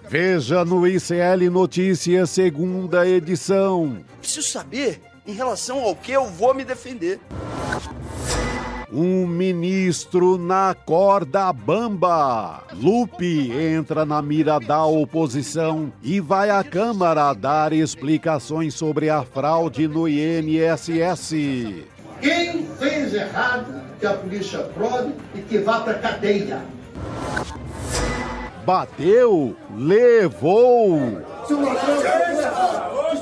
Veja no ICL Notícias, segunda edição. Preciso saber em relação ao que eu vou me defender. Um ministro na corda bamba. Lupe entra na mira da oposição e vai à Câmara dar explicações sobre a fraude no INSS. Quem fez errado, que a polícia prove e que vá para cadeia. Bateu, levou.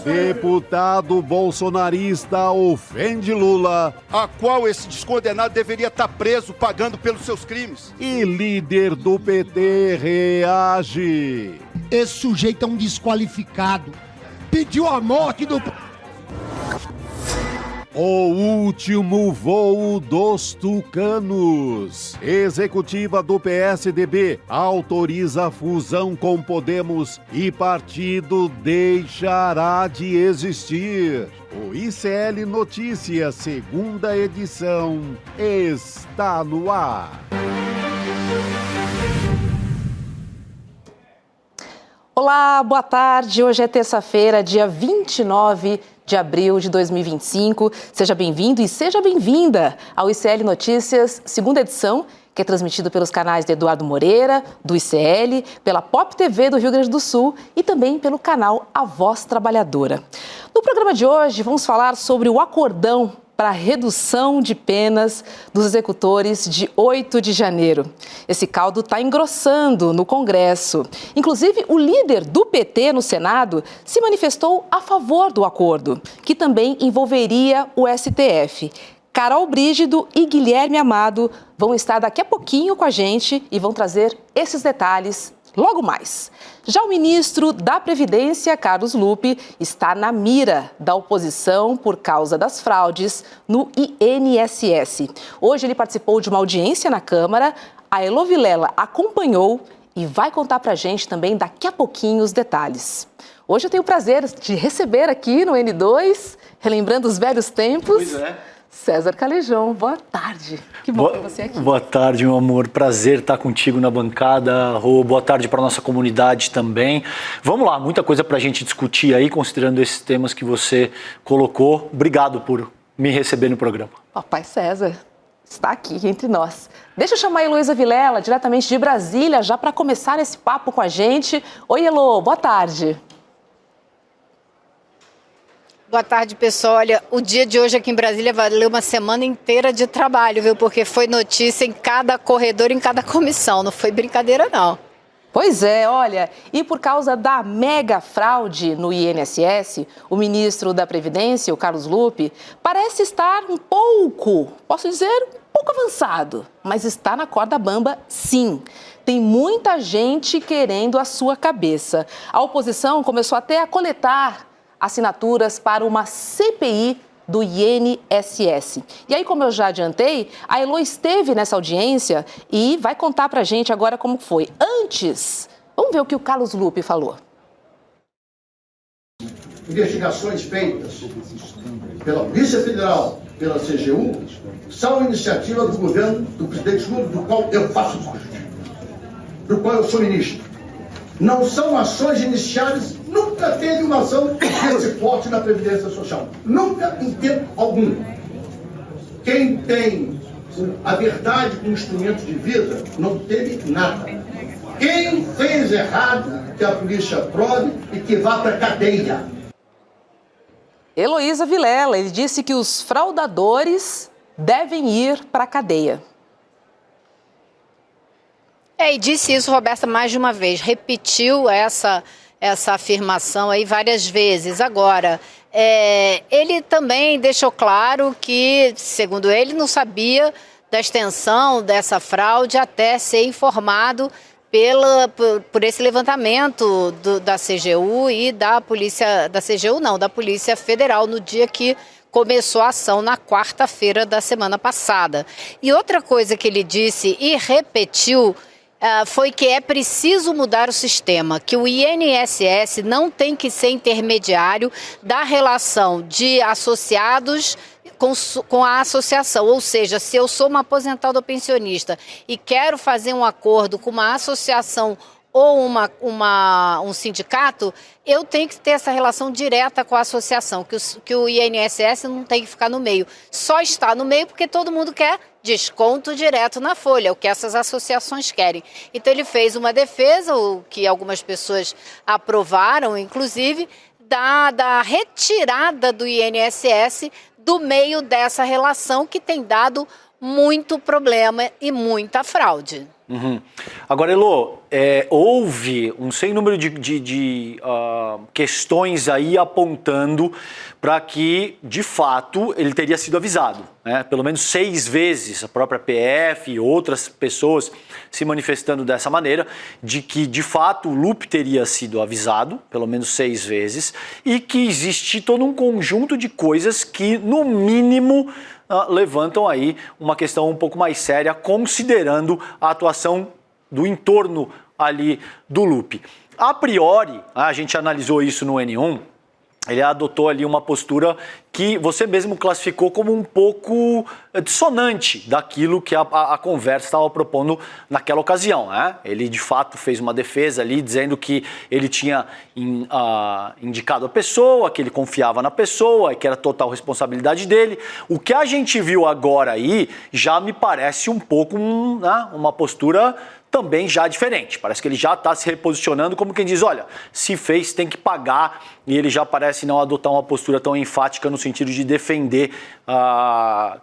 Deputado bolsonarista ofende Lula. A qual esse descondenado deveria estar preso pagando pelos seus crimes. E líder do PT reage. Esse sujeito é um desqualificado. Pediu a morte do... O último voo dos tucanos. Executiva do PSDB autoriza a fusão com Podemos e partido deixará de existir. O ICL Notícias, segunda edição, está no ar. Olá, boa tarde. Hoje é terça-feira, dia 29 de abril de 2025. Seja bem-vindo e seja bem-vinda ao ICL Notícias, segunda edição, que é transmitido pelos canais de Eduardo Moreira, do ICL, pela Pop TV do Rio Grande do Sul e também pelo canal A Voz Trabalhadora. No programa de hoje, vamos falar sobre o acordão para a redução de penas dos executores de 8 de janeiro. Esse caldo está engrossando no Congresso. Inclusive, o líder do PT no Senado se manifestou a favor do acordo, que também envolveria o STF. Carol Brígido e Guilherme Amado vão estar daqui a pouquinho com a gente e vão trazer esses detalhes logo mais. Já o ministro da Previdência, Carlos Lupe, está na mira da oposição por causa das fraudes no INSS. Hoje ele participou de uma audiência na Câmara, a Elo Vilela acompanhou e vai contar pra gente também daqui a pouquinho os detalhes. Hoje eu tenho o prazer de receber aqui no N2, relembrando os velhos tempos, Pois é. César Calejão. Boa tarde. Que bom ter você aqui. Boa tarde, meu amor. Prazer estar contigo na bancada. Rô, boa tarde para nossa comunidade também. Vamos lá, muita coisa para a gente discutir aí, considerando esses temas que você colocou. Obrigado por me receber no programa. Papai César está aqui entre nós. Deixa eu chamar a Heloísa Vilela, diretamente de Brasília, já para começar esse papo com a gente. Oi, Elo, boa tarde. Boa tarde, pessoal. Olha, o dia de hoje aqui em Brasília valeu uma semana inteira de trabalho, viu? Porque foi notícia em cada corredor, em cada comissão. Não foi brincadeira, não. Pois é, olha, e por causa da mega fraude no INSS, o ministro da Previdência, o Carlos Lupe, parece estar um pouco, posso dizer, um pouco avançado, mas está na corda bamba, sim. Tem muita gente querendo a sua cabeça. A oposição começou até a coletar assinaturas para uma CPI do INSS. E aí, como eu já adiantei, a Elo esteve nessa audiência e vai contar pra gente agora como foi. Antes, vamos ver o que o Carlos Lupe falou. Investigações feitas pela Polícia Federal, pela CGU, são iniciativa do governo do presidente Lula, do qual eu faço parte, do qual eu sou ministro. Não são ações iniciadas, nunca teve uma ação desse porte na Previdência Social. Nunca, em tempo algum. Quem tem a verdade como instrumento de vida, não teve nada. Quem fez errado, que a polícia prove e que vá para cadeia. Heloísa Vilela, ele disse que os fraudadores devem ir para a cadeia. E disse isso, Roberta, mais de uma vez. Repetiu essa afirmação aí várias vezes. Agora, ele também deixou claro que, segundo ele, não sabia da extensão dessa fraude até ser informado por esse levantamento da CGU e da Polícia, da CGU não, da Polícia Federal, no dia que começou a ação, na quarta-feira da semana passada. E outra coisa que ele disse e repetiu foi que é preciso mudar o sistema, que o INSS não tem que ser intermediário da relação de associados com a associação. Ou seja, se eu sou uma aposentada ou pensionista e quero fazer um acordo com uma associação ou um sindicato, eu tenho que ter essa relação direta com a associação, que o INSS não tem que ficar no meio. Só está no meio porque todo mundo quer desconto direto na folha, o que essas associações querem. Então ele fez uma defesa, o que algumas pessoas aprovaram, inclusive, da retirada do INSS do meio dessa relação que tem dado muito problema e muita fraude. Agora, Elô, houve um sem número de questões aí apontando para que, de fato, ele teria sido avisado, né? Pelo menos 6 vezes, a própria PF e outras pessoas se manifestando dessa maneira, de que, de fato, o Lupe teria sido avisado, pelo menos 6 vezes, e que existe todo um conjunto de coisas que, no mínimo, levantam aí uma questão um pouco mais séria, considerando a atuação do entorno ali do Lupe. A priori, a gente analisou isso no N1, ele adotou ali uma postura que você mesmo classificou como um pouco dissonante daquilo que a conversa estava propondo naquela ocasião, né? Ele, de fato, fez uma defesa ali, dizendo que ele tinha indicado a pessoa, que ele confiava na pessoa, que era total responsabilidade dele. O que a gente viu agora aí já me parece um pouco uma postura também já diferente. Parece que ele já está se reposicionando como quem diz, olha, se fez, tem que pagar, e ele já parece não adotar uma postura tão enfática no sentido de defender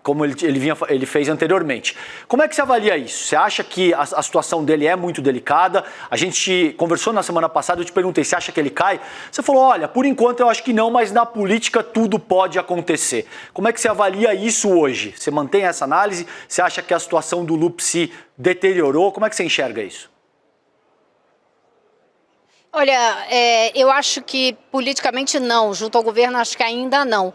como ele fez anteriormente. Como é que você avalia isso? Você acha que a situação dele é muito delicada? A gente conversou na semana passada, eu te perguntei, você acha que ele cai? Você falou, olha, por enquanto eu acho que não, mas na política tudo pode acontecer. Como é que você avalia isso hoje? Você mantém essa análise? Você acha que a situação do Lupe se deteriorou? Como é que você enxerga isso? Olha, eu acho que politicamente não, junto ao governo acho que ainda não.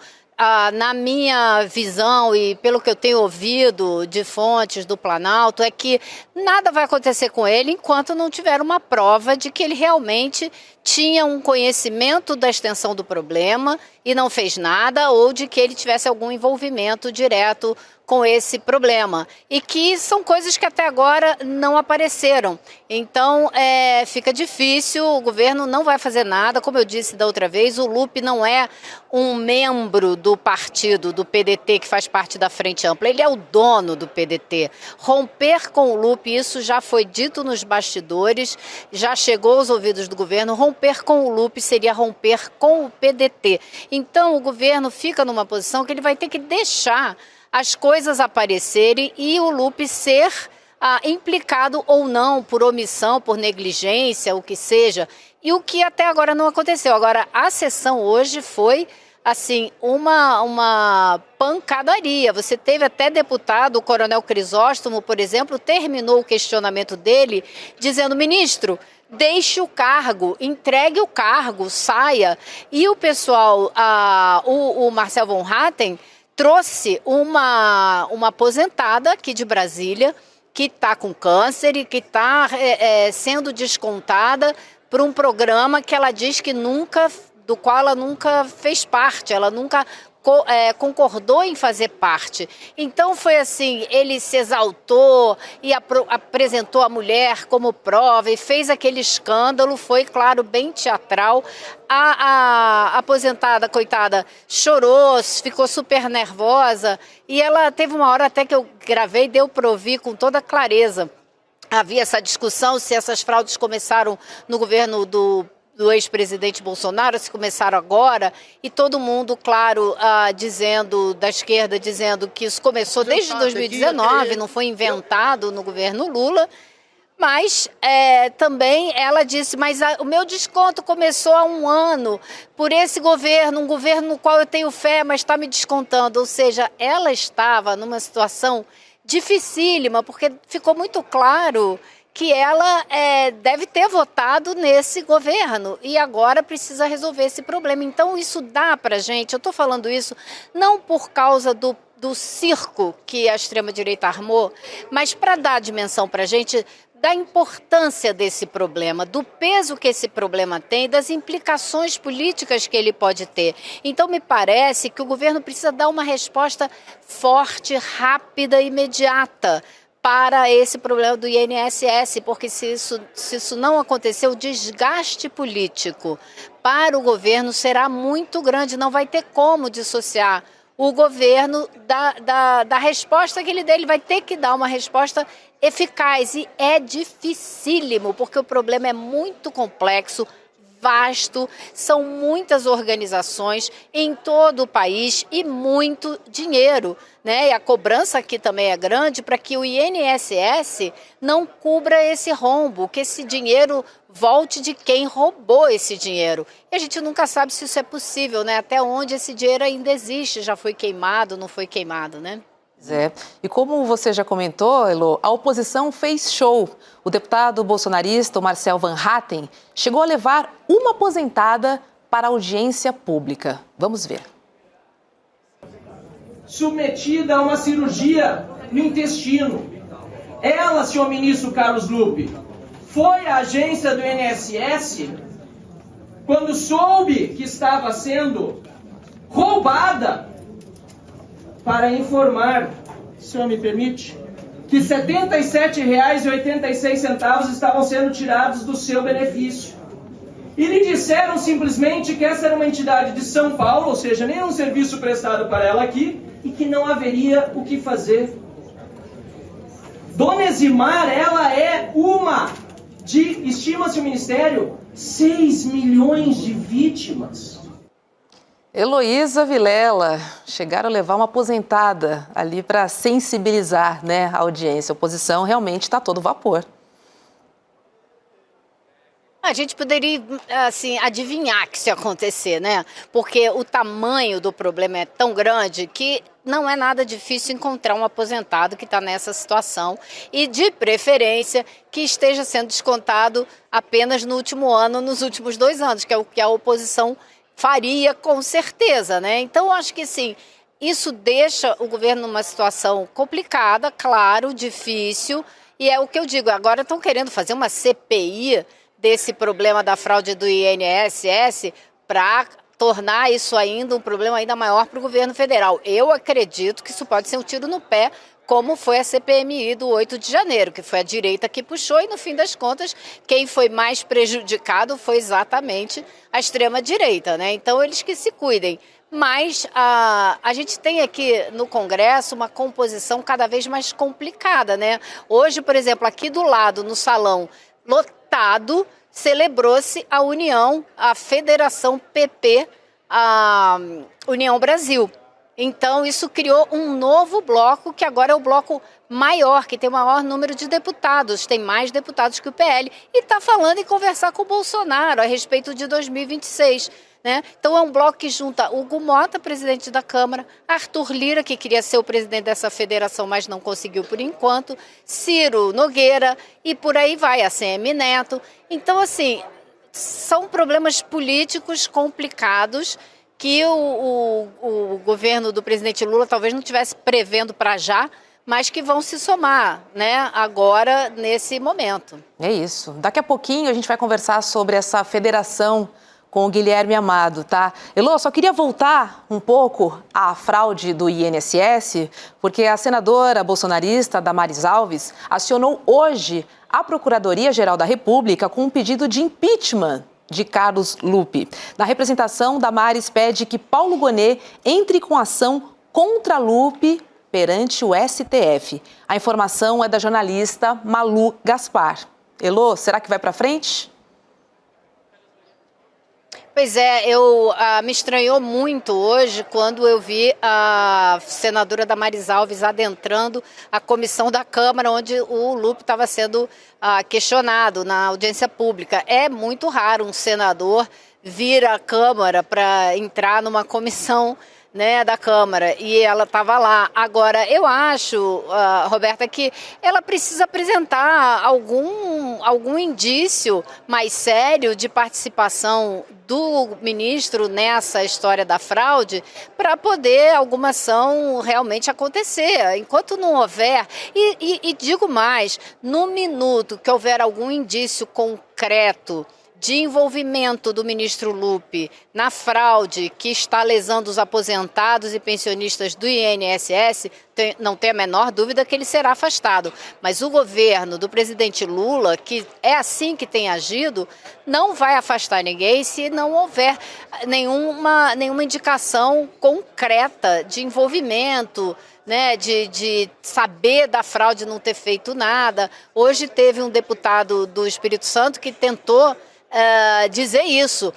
Na minha visão e pelo que eu tenho ouvido de fontes do Planalto, é que nada vai acontecer com ele enquanto não tiver uma prova de que ele realmente tinha um conhecimento da extensão do problema e não fez nada, ou de que ele tivesse algum envolvimento direto com esse problema. E que são coisas que até agora não apareceram. Então, fica difícil, o governo não vai fazer nada. Como eu disse da outra vez, o Lupe não é um membro do partido, do PDT, que faz parte da Frente Ampla. Ele é o dono do PDT. Romper com o Lupe, isso já foi dito nos bastidores, já chegou aos ouvidos do governo. Romper com o Lupe seria romper com o PDT. Então, o governo fica numa posição que ele vai ter que deixar as coisas aparecerem e o Lupe ser implicado ou não por omissão, por negligência, o que seja. E o que até agora não aconteceu. Agora, a sessão hoje foi, assim, uma pancadaria. Você teve até deputado, o Coronel Crisóstomo, por exemplo, terminou o questionamento dele dizendo, ministro, deixe o cargo, entregue o cargo, saia. E o pessoal, o Marcel von Hatten, trouxe uma aposentada aqui de Brasília, que está com câncer e que está sendo descontada por um programa que ela diz que do qual ela nunca fez parte, ela nunca concordou em fazer parte. Então foi assim, ele se exaltou e apresentou a mulher como prova e fez aquele escândalo, foi, claro, bem teatral. A aposentada, coitada, chorou, ficou super nervosa e ela teve uma hora até que eu gravei, deu para ouvir com toda clareza. Havia essa discussão se essas fraudes começaram no governo do ex-presidente Bolsonaro, se começaram agora, e todo mundo, claro, da esquerda, dizendo que isso começou desde 2019, não foi inventado no governo Lula, mas também ela disse, mas o meu desconto começou há 1 ano, por esse governo, um governo no qual eu tenho fé, mas está me descontando, ou seja, ela estava numa situação dificílima, porque ficou muito claro que ela deve ter votado nesse governo e agora precisa resolver esse problema. Então isso dá para a gente, eu estou falando isso não por causa do circo que a extrema-direita armou, mas para dar dimensão para a gente da importância desse problema, do peso que esse problema tem, das implicações políticas que ele pode ter. Então me parece que o governo precisa dar uma resposta forte, rápida e imediata para esse problema do INSS, porque se isso não acontecer, o desgaste político para o governo será muito grande, não vai ter como dissociar o governo da resposta que ele dê. Ele vai ter que dar uma resposta eficaz e é dificílimo, porque o problema é muito complexo, vasto, são muitas organizações em todo o país e muito dinheiro, né? E a cobrança aqui também é grande para que o INSS não cubra esse rombo, que esse dinheiro volte de quem roubou esse dinheiro. E a gente nunca sabe se isso é possível, né? Até onde esse dinheiro ainda existe, já foi queimado, não foi queimado, né? É. E como você já comentou, Elô, a oposição fez show. O deputado bolsonarista, o Marcel Van Hatten, chegou a levar uma aposentada para a audiência pública. Vamos ver. Submetida a uma cirurgia no intestino. Ela, senhor ministro Carlos Lupe, foi à agência do INSS quando soube que estava sendo roubada para informar, se o senhor me permite, que R$ 77,86 estavam sendo tirados do seu benefício. E lhe disseram simplesmente que essa era uma entidade de São Paulo, ou seja, nenhum serviço prestado para ela aqui, e que não haveria o que fazer. Dona Eximar, ela é uma de, estima-se o Ministério, 6 milhões de vítimas. Heloísa Vilela, chegaram a levar uma aposentada ali para sensibilizar, né, a audiência. A oposição realmente está a todo vapor. A gente poderia, assim, adivinhar que isso ia acontecer, né? Porque o tamanho do problema é tão grande que não é nada difícil encontrar um aposentado que está nessa situação e, de preferência, que esteja sendo descontado apenas no último ano, nos últimos 2 anos, que é o que a oposição faria com certeza, né? Então, acho que, sim, isso deixa o governo numa situação complicada, claro, difícil, e é o que eu digo, agora estão querendo fazer uma CPI desse problema da fraude do INSS para tornar isso ainda um problema ainda maior para o governo federal. Eu acredito que isso pode ser um tiro no pé, como foi a CPMI do 8 de janeiro, que foi a direita que puxou e, no fim das contas, quem foi mais prejudicado foi exatamente a extrema-direita, né? Então, eles que se cuidem. Mas a gente tem aqui no Congresso uma composição cada vez mais complicada, né? Hoje, por exemplo, aqui do lado, no salão lotado, celebrou-se a união, a Federação PP, a União Brasil. Então, isso criou um novo bloco, que agora é o bloco maior, que tem o maior número de deputados, tem mais deputados que o PL, e está falando em conversar com o Bolsonaro a respeito de 2026. Né? Então, é um bloco que junta Hugo Mota, presidente da Câmara, Arthur Lira, que queria ser o presidente dessa federação, mas não conseguiu por enquanto, Ciro Nogueira e por aí vai, ACM Neto. Então, assim, são problemas políticos complicados que o governo do presidente Lula talvez não estivesse prevendo para já, mas que vão se somar, né, agora, nesse momento. É isso. Daqui a pouquinho a gente vai conversar sobre essa federação com o Guilherme Amado, tá? Elô, só queria voltar um pouco à fraude do INSS, porque a senadora bolsonarista Damares Alves acionou hoje a Procuradoria-Geral da República com um pedido de impeachment de Carlos Lupe. Na representação, Damares pede que Paulo Gonet entre com ação contra Lupe perante o STF. A informação é da jornalista Malu Gaspar. Elô, será que vai para frente? Pois é, me estranhou muito hoje quando eu vi a senadora Damares Alves adentrando a comissão da Câmara, onde o Lupe estava sendo questionado na audiência pública. É muito raro um senador vir à Câmara para entrar numa comissão, né, da Câmara, e ela estava lá. Agora, eu acho, Roberta, que ela precisa apresentar algum indício mais sério de participação do ministro nessa história da fraude para poder alguma ação realmente acontecer. Enquanto não houver, e digo mais, no minuto que houver algum indício concreto de envolvimento do ministro Lupi na fraude que está lesando os aposentados e pensionistas do INSS, não tem a menor dúvida que ele será afastado. Mas o governo do presidente Lula, que é assim que tem agido, não vai afastar ninguém se não houver nenhuma indicação concreta de envolvimento, né, de saber da fraude e não ter feito nada. Hoje teve um deputado do Espírito Santo que tentou dizer isso.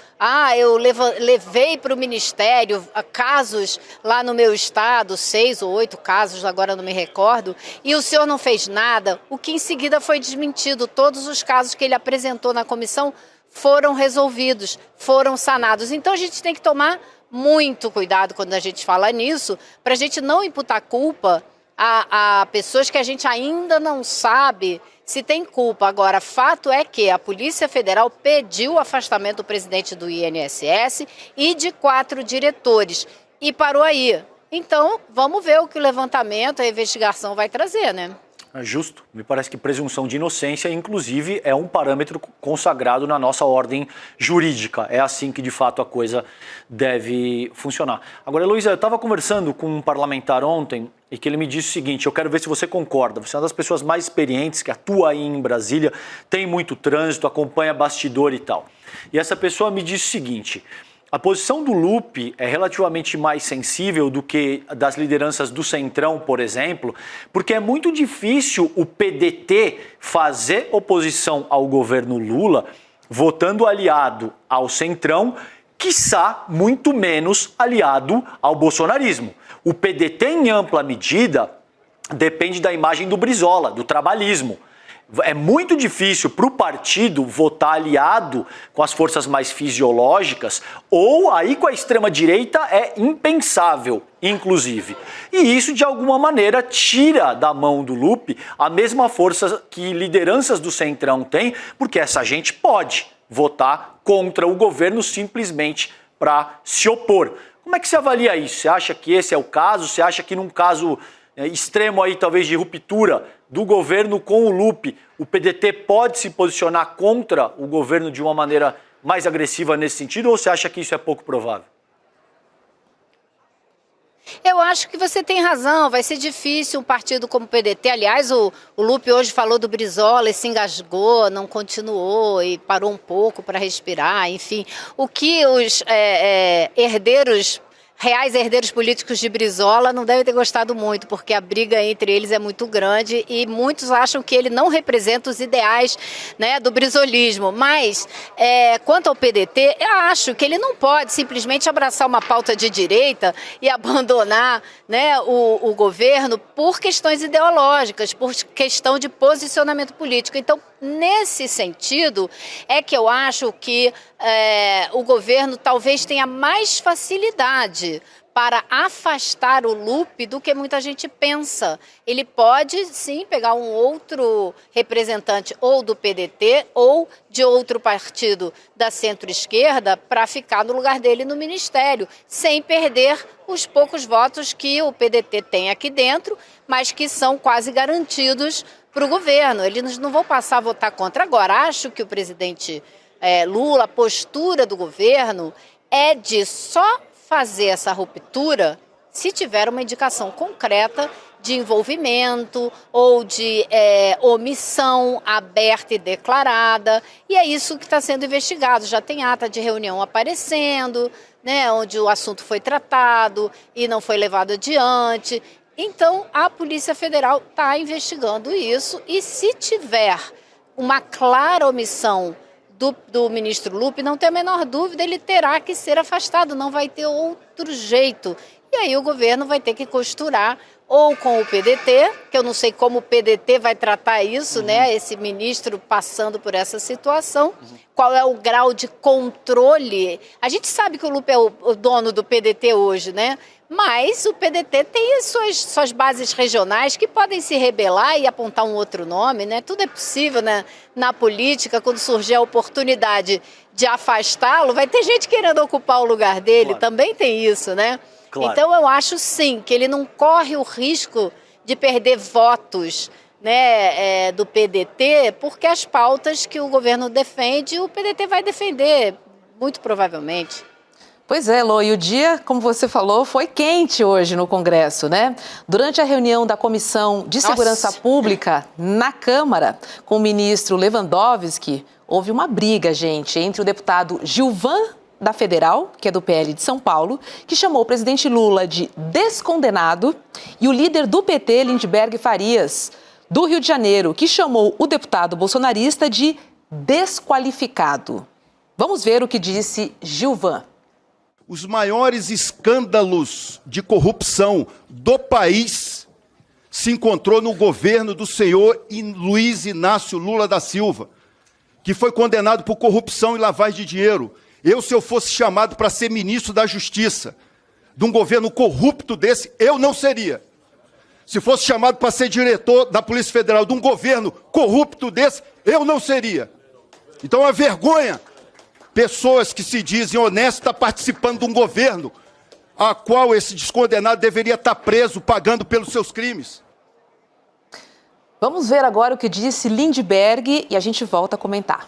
Eu levei para o Ministério casos lá no meu estado, 6 ou 8 casos, agora não me recordo, e o senhor não fez nada, o que em seguida foi desmentido. Todos os casos que ele apresentou na comissão foram resolvidos, foram sanados. Então a gente tem que tomar muito cuidado quando a gente fala nisso, para a gente não imputar culpa a pessoas que a gente ainda não sabe se tem culpa. Agora, fato é que a Polícia Federal pediu o afastamento do presidente do INSS e de 4 diretores e parou aí. Então, vamos ver o que o levantamento, a investigação vai trazer, né? Justo. Me parece que presunção de inocência, inclusive, é um parâmetro consagrado na nossa ordem jurídica. É assim que, de fato, a coisa deve funcionar. Agora, Heloísa, eu estava conversando com um parlamentar ontem e que ele me disse o seguinte: eu quero ver se você concorda. Você é uma das pessoas mais experientes que atua aí em Brasília, tem muito trânsito, acompanha bastidor e tal. E essa pessoa me disse o seguinte: a posição do Lupi é relativamente mais sensível do que das lideranças do Centrão, por exemplo, porque é muito difícil o PDT fazer oposição ao governo Lula votando aliado ao Centrão, quiçá muito menos aliado ao bolsonarismo. O PDT, em ampla medida, depende da imagem do Brizola, do trabalhismo. É muito difícil para o partido votar aliado com as forças mais fisiológicas, ou aí com a extrema-direita é impensável, inclusive. E isso, de alguma maneira, tira da mão do Lupi a mesma força que lideranças do Centrão têm, porque essa gente pode votar contra o governo simplesmente para se opor. Como é que você avalia isso? Você acha que esse é o caso? Você acha que num caso extremo aí, talvez de ruptura do governo com o Lupi, o PDT pode se posicionar contra o governo de uma maneira mais agressiva nesse sentido, ou você acha que isso é pouco provável? Eu acho que você tem razão, vai ser difícil um partido como o PDT. Aliás, o Lupi hoje falou do Brizola e se engasgou, não continuou e parou um pouco para respirar, enfim. O que os reais herdeiros políticos de Brizola não devem ter gostado muito, porque a briga entre eles é muito grande e muitos acham que ele não representa os ideais, né, do brizolismo. Mas, quanto ao PDT, eu acho que ele não pode simplesmente abraçar uma pauta de direita e abandonar, né, o governo por questões ideológicas, por questão de posicionamento político. Então, nesse sentido, é que eu acho que o governo talvez tenha mais facilidade para afastar o Lupi do que muita gente pensa. Ele pode, sim, pegar um outro representante ou do PDT ou de outro partido da centro-esquerda para ficar no lugar dele no ministério, sem perder os poucos votos que o PDT tem aqui dentro, mas que são quase garantidos para o governo. Eles não vão passar a votar contra. Agora, acho que o presidente Lula, a postura do governo é de só fazer essa ruptura se tiver uma indicação concreta de envolvimento ou de omissão aberta e declarada. E é isso que está sendo investigado. Já tem ata de reunião aparecendo, né, onde o assunto foi tratado e não foi levado adiante. Então, a Polícia Federal está investigando isso e, se tiver uma clara omissão do ministro Lupi, não tem a menor dúvida, ele terá que ser afastado, não vai ter outro jeito. E aí o governo vai ter que costurar ou com o PDT, que eu não sei como o PDT vai tratar isso, né? Esse ministro passando por essa situação, qual é o grau de controle. A gente sabe que o Lupi é o dono do PDT hoje, né? Mas o PDT tem suas bases regionais que podem se rebelar e apontar um outro nome, né? Tudo é possível, né? Na política, quando surgir a oportunidade de afastá-lo, vai ter gente querendo ocupar o lugar dele, claro. Também tem isso, né? Claro. Então eu acho sim que ele não corre o risco de perder votos né, do PDT, porque as pautas que o governo defende, o PDT vai defender, muito provavelmente. Pois é, Lô, e o dia, como você falou, foi quente hoje no Congresso, né? Durante a reunião da Comissão de Segurança Pública na Câmara, com o ministro Lewandowski, houve uma briga, gente, entre o deputado Gilvan da Federal, que é do PL de São Paulo, que chamou o presidente Lula de descondenado, e o líder do PT, Lindbergh Farias, do Rio de Janeiro, que chamou o deputado bolsonarista de desqualificado. Vamos ver o que disse Gilvan. Os maiores escândalos de corrupção do país se encontrou no governo do senhor Luiz Inácio Lula da Silva, que foi condenado por corrupção e lavagem de dinheiro. Se eu fosse chamado para ser ministro da Justiça de um governo corrupto desse, eu não seria. Se fosse chamado para ser diretor da Polícia Federal de um governo corrupto desse, eu não seria. Então é uma vergonha. Pessoas que se dizem honestas participando de um governo a qual esse descondenado deveria estar preso, pagando pelos seus crimes. Vamos ver agora o que disse Lindbergh e a gente volta a comentar.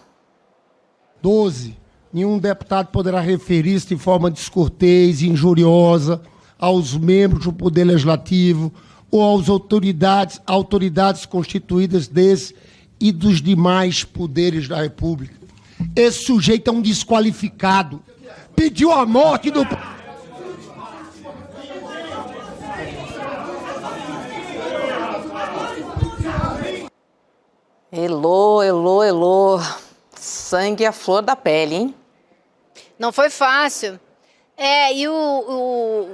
12. Nenhum deputado poderá referir-se de forma descortês e injuriosa aos membros do Poder Legislativo ou às autoridades constituídas desse e dos demais poderes da República. Esse sujeito é um desqualificado. Pediu a morte do... Elô. Sangue à flor da pele, hein? Não foi fácil.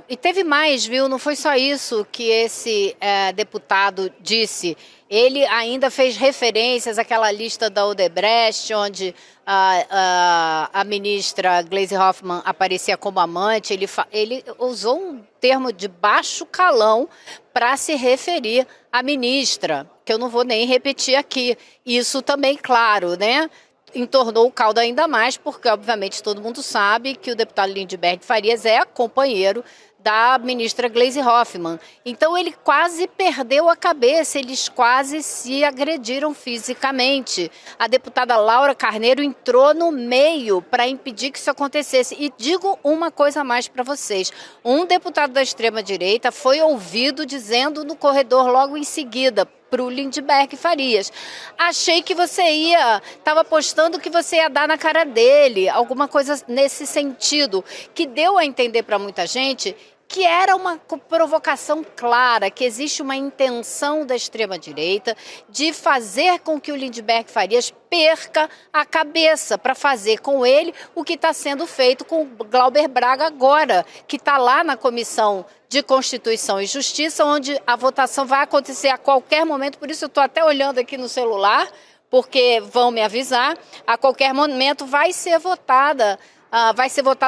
E teve mais, viu? Não foi só isso que esse deputado disse. Ele ainda fez referências àquela lista da Odebrecht, onde a ministra Gleisi Hoffmann aparecia como amante. Ele usou um termo de baixo calão para se referir à ministra, que eu não vou nem repetir aqui. Isso também, claro, né? Entornou o caldo ainda mais, porque, obviamente, todo mundo sabe que o deputado Lindbergh Farias é companheiro da ministra Gleisi Hoffmann. Então, ele quase perdeu a cabeça, eles quase se agrediram fisicamente. A deputada Laura Carneiro entrou no meio para impedir que isso acontecesse. E digo uma coisa a mais para vocês. Um deputado da extrema-direita foi ouvido dizendo no corredor logo em seguida para o Lindbergh Farias: achei que você estava apostando que você ia dar na cara dele, alguma coisa nesse sentido, que deu a entender para muita gente que era uma provocação clara, que existe uma intenção da extrema-direita de fazer com que o Lindbergh Farias perca a cabeça, para fazer com ele o que está sendo feito com o Glauber Braga agora, que está lá na Comissão de Constituição e Justiça, onde a votação vai acontecer a qualquer momento. Por isso eu estou até olhando aqui no celular, porque vão me avisar, a qualquer momento vai ser votado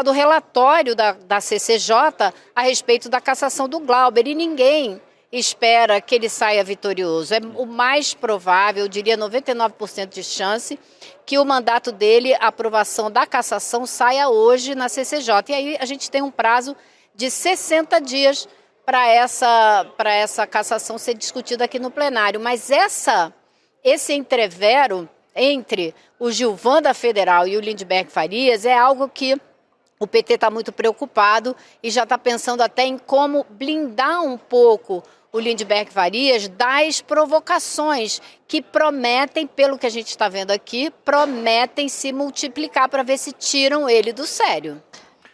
o relatório da CCJ a respeito da cassação do Glauber, e ninguém espera que ele saia vitorioso. É o mais provável, eu diria 99% de chance, que o mandato dele, a aprovação da cassação, saia hoje na CCJ. E aí a gente tem um prazo de 60 dias para essa cassação ser discutida aqui no plenário. Mas esse entrevero entre o Gilvan da Federal e o Lindbergh Farias é algo que o PT está muito preocupado e já está pensando até em como blindar um pouco o Lindbergh Farias das provocações que prometem, pelo que a gente está vendo aqui, prometem se multiplicar para ver se tiram ele do sério.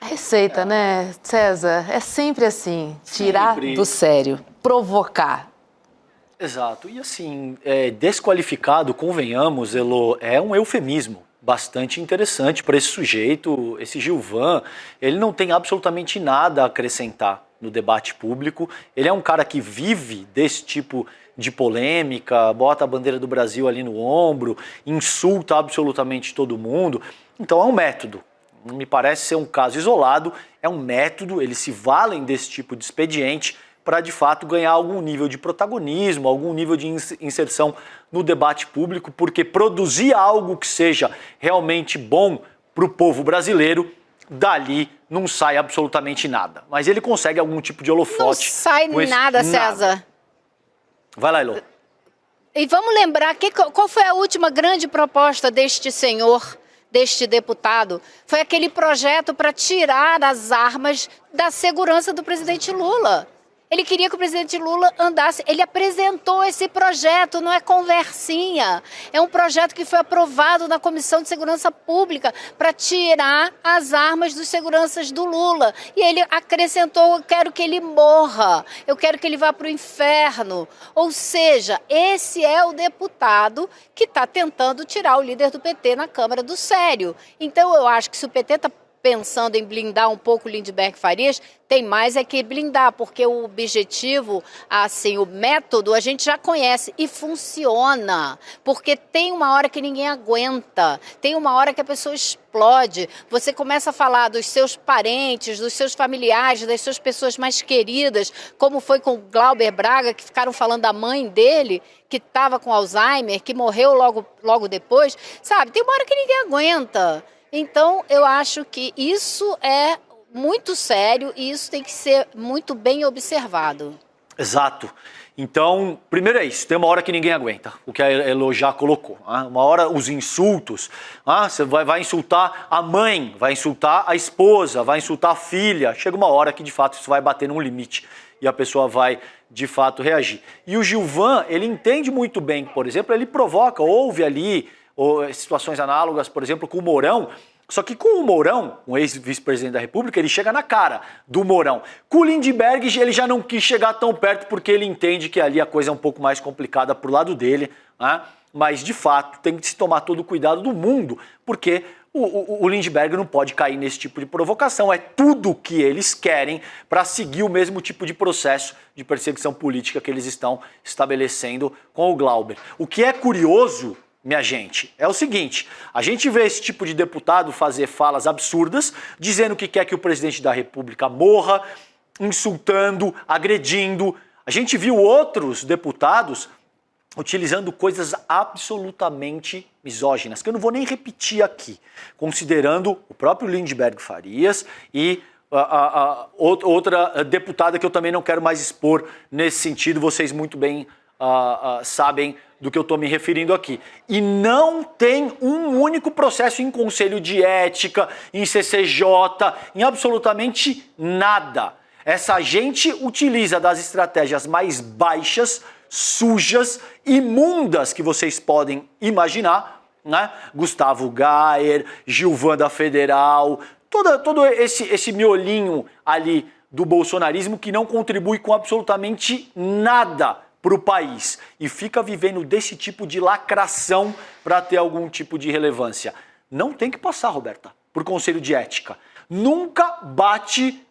A receita, né, César? É sempre assim, tirar do sério, provocar. Exato. E assim, desqualificado, convenhamos, Elô, é um eufemismo bastante interessante para esse sujeito, esse Gilvan. Ele não tem absolutamente nada a acrescentar no debate público. Ele é um cara que vive desse tipo de polêmica, bota a bandeira do Brasil ali no ombro, insulta absolutamente todo mundo. Então é um método. Não me parece ser um caso isolado, é um método, eles se valem desse tipo de expediente para, de fato, ganhar algum nível de protagonismo, algum nível de inserção no debate público, porque produzir algo que seja realmente bom para o povo brasileiro, dali não sai absolutamente nada. Mas ele consegue algum tipo de holofote. Não sai nada, César. Vai lá, Elô. E vamos lembrar, qual foi a última grande proposta deste senhor, deste deputado? Foi aquele projeto para tirar as armas da segurança do presidente Lula. Ele queria que o presidente Lula andasse, ele apresentou esse projeto, não é conversinha. É um projeto que foi aprovado na Comissão de Segurança Pública para tirar as armas dos seguranças do Lula. E ele acrescentou, eu quero que ele morra, eu quero que ele vá para o inferno. Ou seja, esse é o deputado que está tentando tirar o líder do PT na Câmara do sério. Então eu acho que se o PT está pensando em blindar um pouco o Lindbergh Farias, tem mais é que blindar, porque o objetivo, assim, o método a gente já conhece e funciona, porque tem uma hora que ninguém aguenta, tem uma hora que a pessoa explode, você começa a falar dos seus parentes, dos seus familiares, das suas pessoas mais queridas, como foi com o Glauber Braga, que ficaram falando da mãe dele, que estava com Alzheimer, que morreu logo depois, sabe, tem uma hora que ninguém aguenta. Então, eu acho que isso é muito sério e isso tem que ser muito bem observado. Exato. Então, primeiro é isso, tem uma hora que ninguém aguenta, o que a Elo já colocou. Uma hora os insultos, você vai insultar a mãe, vai insultar a esposa, vai insultar a filha. Chega uma hora que, de fato, isso vai bater num limite e a pessoa vai, de fato, reagir. E o Gilvan, ele entende muito bem, por exemplo, ele provoca, houve ali situações análogas, por exemplo, com o Mourão, só que com o Mourão, um ex-vice-presidente da República, ele chega na cara do Mourão. Com o Lindbergh, ele já não quis chegar tão perto porque ele entende que ali a coisa é um pouco mais complicada pro lado dele, né? Mas, de fato, tem que se tomar todo o cuidado do mundo, porque o Lindbergh não pode cair nesse tipo de provocação. É tudo que eles querem para seguir o mesmo tipo de processo de perseguição política que eles estão estabelecendo com o Glauber. O que é curioso, minha gente, é o seguinte, a gente vê esse tipo de deputado fazer falas absurdas, dizendo que quer que o presidente da República morra, insultando, agredindo. A gente viu outros deputados utilizando coisas absolutamente misóginas, que eu não vou nem repetir aqui, considerando o próprio Lindbergh Farias e outra deputada que eu também não quero mais expor nesse sentido, vocês muito bem sabem do que eu estou me referindo aqui. E não tem um único processo em Conselho de Ética, em CCJ, em absolutamente nada. Essa gente utiliza das estratégias mais baixas, sujas, imundas que vocês podem imaginar, né? Gustavo Gayer, Gilvan da Federal, todo esse miolinho ali do bolsonarismo que não contribui com absolutamente nada para o país e fica vivendo desse tipo de lacração para ter algum tipo de relevância. Não tem que passar, Roberta, por Conselho de Ética. Nunca bate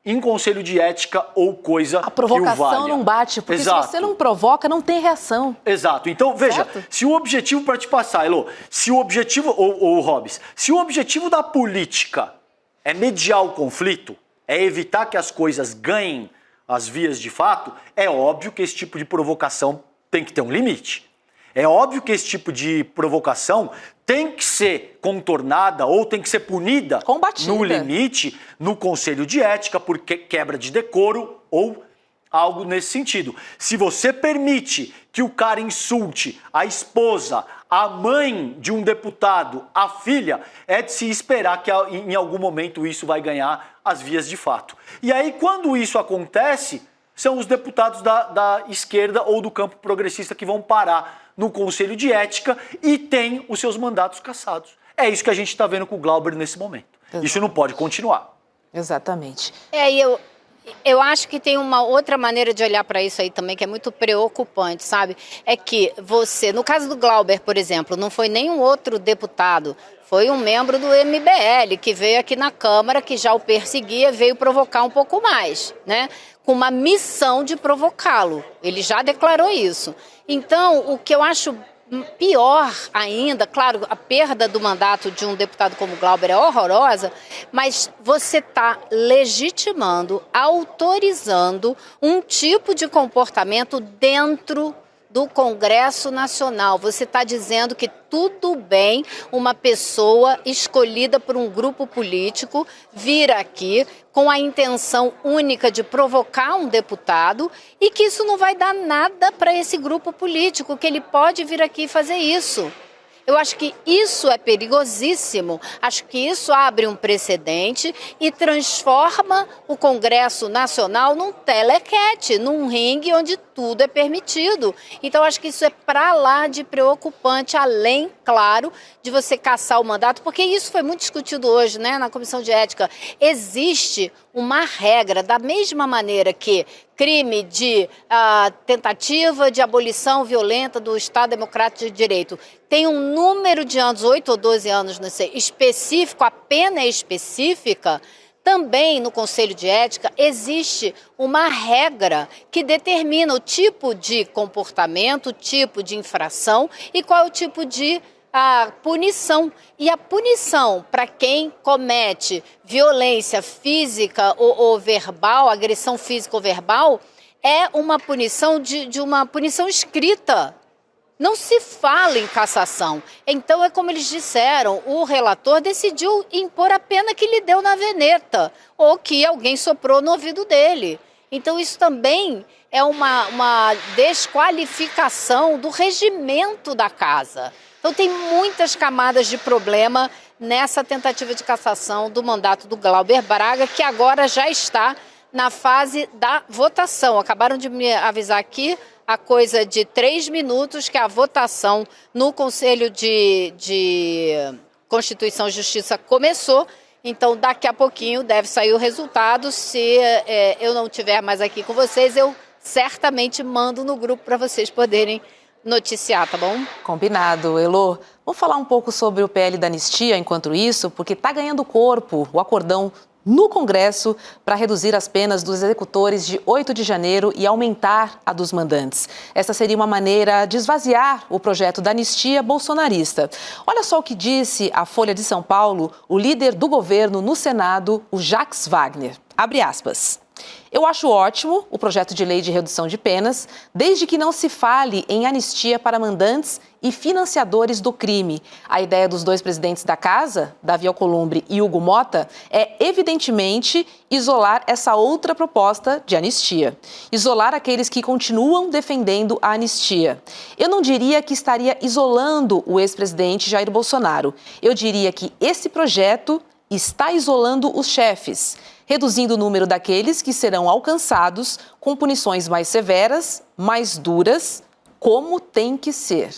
em Conselho de Ética ou coisa que o valha. A provocação não bate, porque Exato. Se você não provoca, não tem reação. Exato. Então, veja, Certo? se o objetivo para te passar, Elo, se o objetivo, ou Hobbes, se o objetivo da política é mediar o conflito, é evitar que as coisas ganhem as vias de fato, é óbvio que esse tipo de provocação tem que ter um limite. É óbvio que esse tipo de provocação tem que ser contornada ou tem que ser punida Combatida. no limite, no Conselho de Ética, por quebra de decoro ou algo nesse sentido. Se você permite que o cara insulte a esposa, a mãe de um deputado, a filha, é de se esperar que em algum momento isso vai ganhar as vias de fato. E aí, quando isso acontece, são os deputados da esquerda ou do campo progressista que vão parar no Conselho de Ética e têm os seus mandatos cassados. É isso que a gente está vendo com o Glauber nesse momento. Exato. Isso não pode continuar. Exatamente. Eu acho que tem uma outra maneira de olhar para isso aí também, que é muito preocupante, sabe? É que você, no caso do Glauber, por exemplo, não foi nenhum outro deputado, foi um membro do MBL que veio aqui na Câmara, que já o perseguia, veio provocar um pouco mais, né? Com uma missão de provocá-lo. Ele já declarou isso. Então, o que eu acho pior ainda, claro, a perda do mandato de um deputado como Glauber é horrorosa, mas você está legitimando, autorizando um tipo de comportamento dentro do Congresso Nacional. Você está dizendo que tudo bem uma pessoa escolhida por um grupo político vir aqui com a intenção única de provocar um deputado e que isso não vai dar nada para esse grupo político, que ele pode vir aqui e fazer isso. Eu acho que isso é perigosíssimo, acho que isso abre um precedente e transforma o Congresso Nacional num telequete, num ringue onde tudo é permitido. Então, acho que isso é para lá de preocupante, além, claro, de você cassar o mandato, porque isso foi muito discutido hoje, né, na Comissão de Ética. Existe uma regra, da mesma maneira que crime de tentativa de abolição violenta do Estado Democrático de Direito tem um número de anos, 8 ou 12 anos, não sei, específico, a pena é específica, também no Conselho de Ética existe uma regra que determina o tipo de comportamento, o tipo de infração e qual é o tipo de punição. E a punição para quem comete violência física ou verbal, agressão física ou verbal, é uma punição de uma punição escrita. Não se fala em cassação. Então, é como eles disseram, o relator decidiu impor a pena que lhe deu na veneta, ou que alguém soprou no ouvido dele. Então, isso também é uma desqualificação do regimento da casa. Então, tem muitas camadas de problema nessa tentativa de cassação do mandato do Glauber Braga, que agora já está na fase da votação. Acabaram de me avisar aqui, a coisa de 3 minutos, que a votação no Conselho de Constituição e Justiça começou. Então, daqui a pouquinho deve sair o resultado. Se eu não estiver mais aqui com vocês, eu certamente mando no grupo para vocês poderem noticiar, tá bom? Combinado, Elô. Vamos falar um pouco sobre o PL da anistia enquanto isso, porque está ganhando corpo o acordão no Congresso para reduzir as penas dos executores de 8 de janeiro e aumentar a dos mandantes. Essa seria uma maneira de esvaziar o projeto da anistia bolsonarista. Olha só o que disse a Folha de São Paulo, o líder do governo no Senado, o Jacques Wagner. Abre aspas. Eu acho ótimo o projeto de lei de redução de penas, desde que não se fale em anistia para mandantes e financiadores do crime. A ideia dos dois presidentes da casa, Davi Alcolumbre e Hugo Mota, é evidentemente isolar essa outra proposta de anistia. Isolar aqueles que continuam defendendo a anistia. Eu não diria que estaria isolando o ex-presidente Jair Bolsonaro. Eu diria que esse projeto está isolando os chefes, reduzindo o número daqueles que serão alcançados com punições mais severas, mais duras, como tem que ser.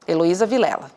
Heloísa Vilela.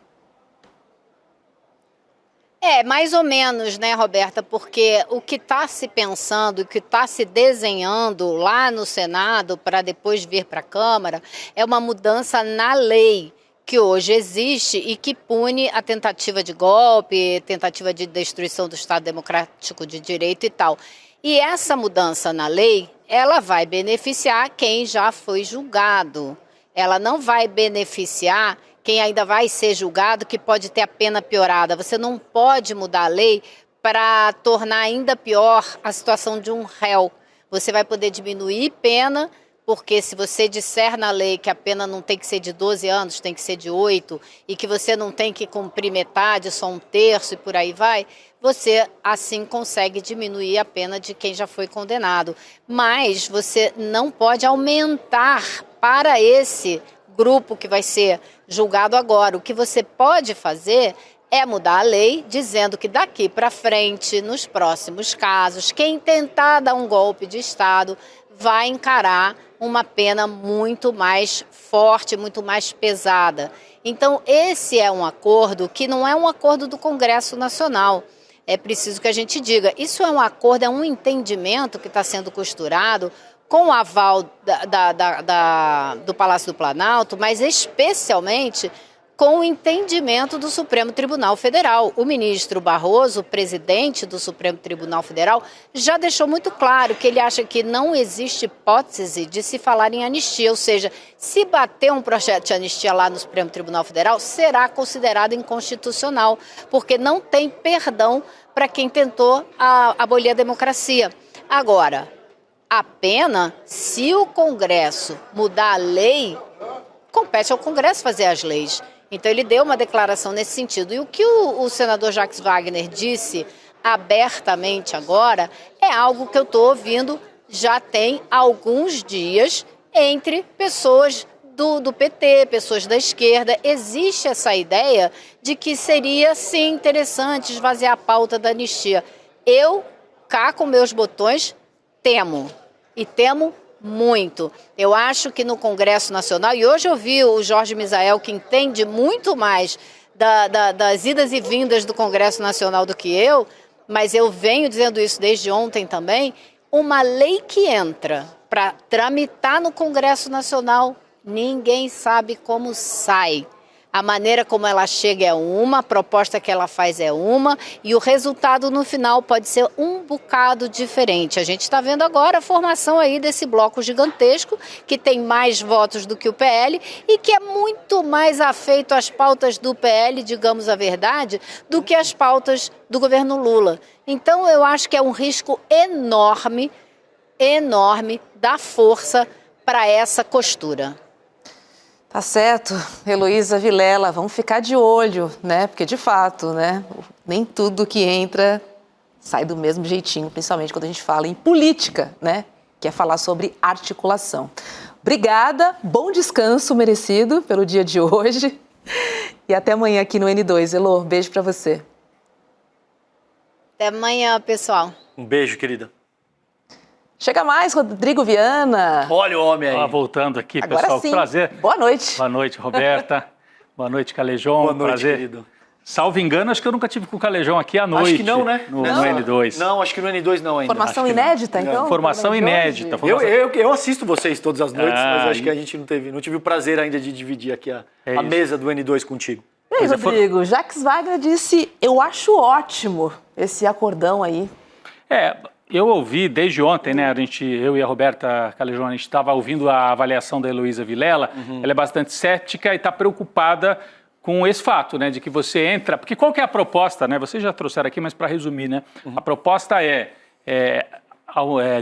Mais ou menos, né, Roberta? Porque o que está se pensando, o que está se desenhando lá no Senado para depois vir para a Câmara é uma mudança na lei que hoje existe e que pune a tentativa de golpe, tentativa de destruição do Estado Democrático de Direito e tal. E essa mudança na lei, ela vai beneficiar quem já foi julgado. Ela não vai beneficiar quem ainda vai ser julgado, que pode ter a pena piorada. Você não pode mudar a lei para tornar ainda pior a situação de um réu. Você vai poder diminuir pena, porque se você disser na lei que a pena não tem que ser de 12 anos, tem que ser de 8, e que você não tem que cumprir metade, só 1/3 e por aí vai, você assim consegue diminuir a pena de quem já foi condenado. Mas você não pode aumentar para esse grupo que vai ser julgado agora. O que você pode fazer é mudar a lei, dizendo que daqui para frente, nos próximos casos, quem tentar dar um golpe de Estado vai encarar uma pena muito mais forte, muito mais pesada. Então, esse é um acordo que não é um acordo do Congresso Nacional. É preciso que a gente diga. Isso é um acordo, é um entendimento que está sendo costurado com o aval do Palácio do Planalto, mas especialmente com o entendimento do Supremo Tribunal Federal. O ministro Barroso, presidente do Supremo Tribunal Federal, já deixou muito claro que ele acha que não existe hipótese de se falar em anistia, ou seja, se bater um projeto de anistia lá no Supremo Tribunal Federal, será considerado inconstitucional, porque não tem perdão para quem tentou abolir a democracia. Agora, a pena, se o Congresso mudar a lei, compete ao Congresso fazer as leis. Então ele deu uma declaração nesse sentido. E o que o senador Jacques Wagner disse abertamente agora é algo que eu estou ouvindo já tem alguns dias entre pessoas do PT, pessoas da esquerda. Existe essa ideia de que seria, sim, interessante esvaziar a pauta da anistia. Eu, cá com meus botões, temo. E temo muito. Eu acho que no Congresso Nacional, e hoje eu vi o Jorge Misael, que entende muito mais das idas e vindas do Congresso Nacional do que eu, mas eu venho dizendo isso desde ontem também, uma lei que entra para tramitar no Congresso Nacional, ninguém sabe como sai. A maneira como ela chega é uma, a proposta que ela faz é uma, e o resultado no final pode ser um bocado diferente. A gente está vendo agora a formação aí desse bloco gigantesco, que tem mais votos do que o PL e que é muito mais afeito às pautas do PL, digamos a verdade, do que às pautas do governo Lula. Então eu acho que é um risco enorme, enorme, dar força para essa costura. Tá certo, Heloísa Vilela, vamos ficar de olho, né? Porque de fato, né? Nem tudo que entra sai do mesmo jeitinho, principalmente quando a gente fala em política, né? Que é falar sobre articulação. Obrigada, bom descanso merecido pelo dia de hoje e até amanhã aqui no N2. Elô, beijo pra você. Até amanhã, pessoal. Um beijo, querida. Chega mais, Rodrigo Viana. Olha o homem aí. Voltando aqui, Agora pessoal. Sim. Prazer. Boa noite. Boa noite, Roberta. Boa noite, Calejão. Boa noite, prazer. querido. Salvo engano, acho que eu nunca tive com o Calejão aqui à noite. Acho que não, né? No N2. Não, acho que no N2 não ainda. Formação inédita, então? Formação inédita. Eu assisto vocês todas as noites, mas acho que a e- gente não tive o prazer ainda de dividir aqui a isso. mesa do N2 contigo. E aí, Rodrigo, Jacques Wagner disse, eu acho ótimo esse acordão aí. Eu ouvi desde ontem, né? Eu e a Roberta Calejão, a gente estava ouvindo a avaliação da Heloísa Vilela. Ela é bastante cética e está preocupada com esse fato, né? De que você entra... Porque qual que é a proposta, né? Vocês já trouxeram aqui, mas para resumir, né? A proposta é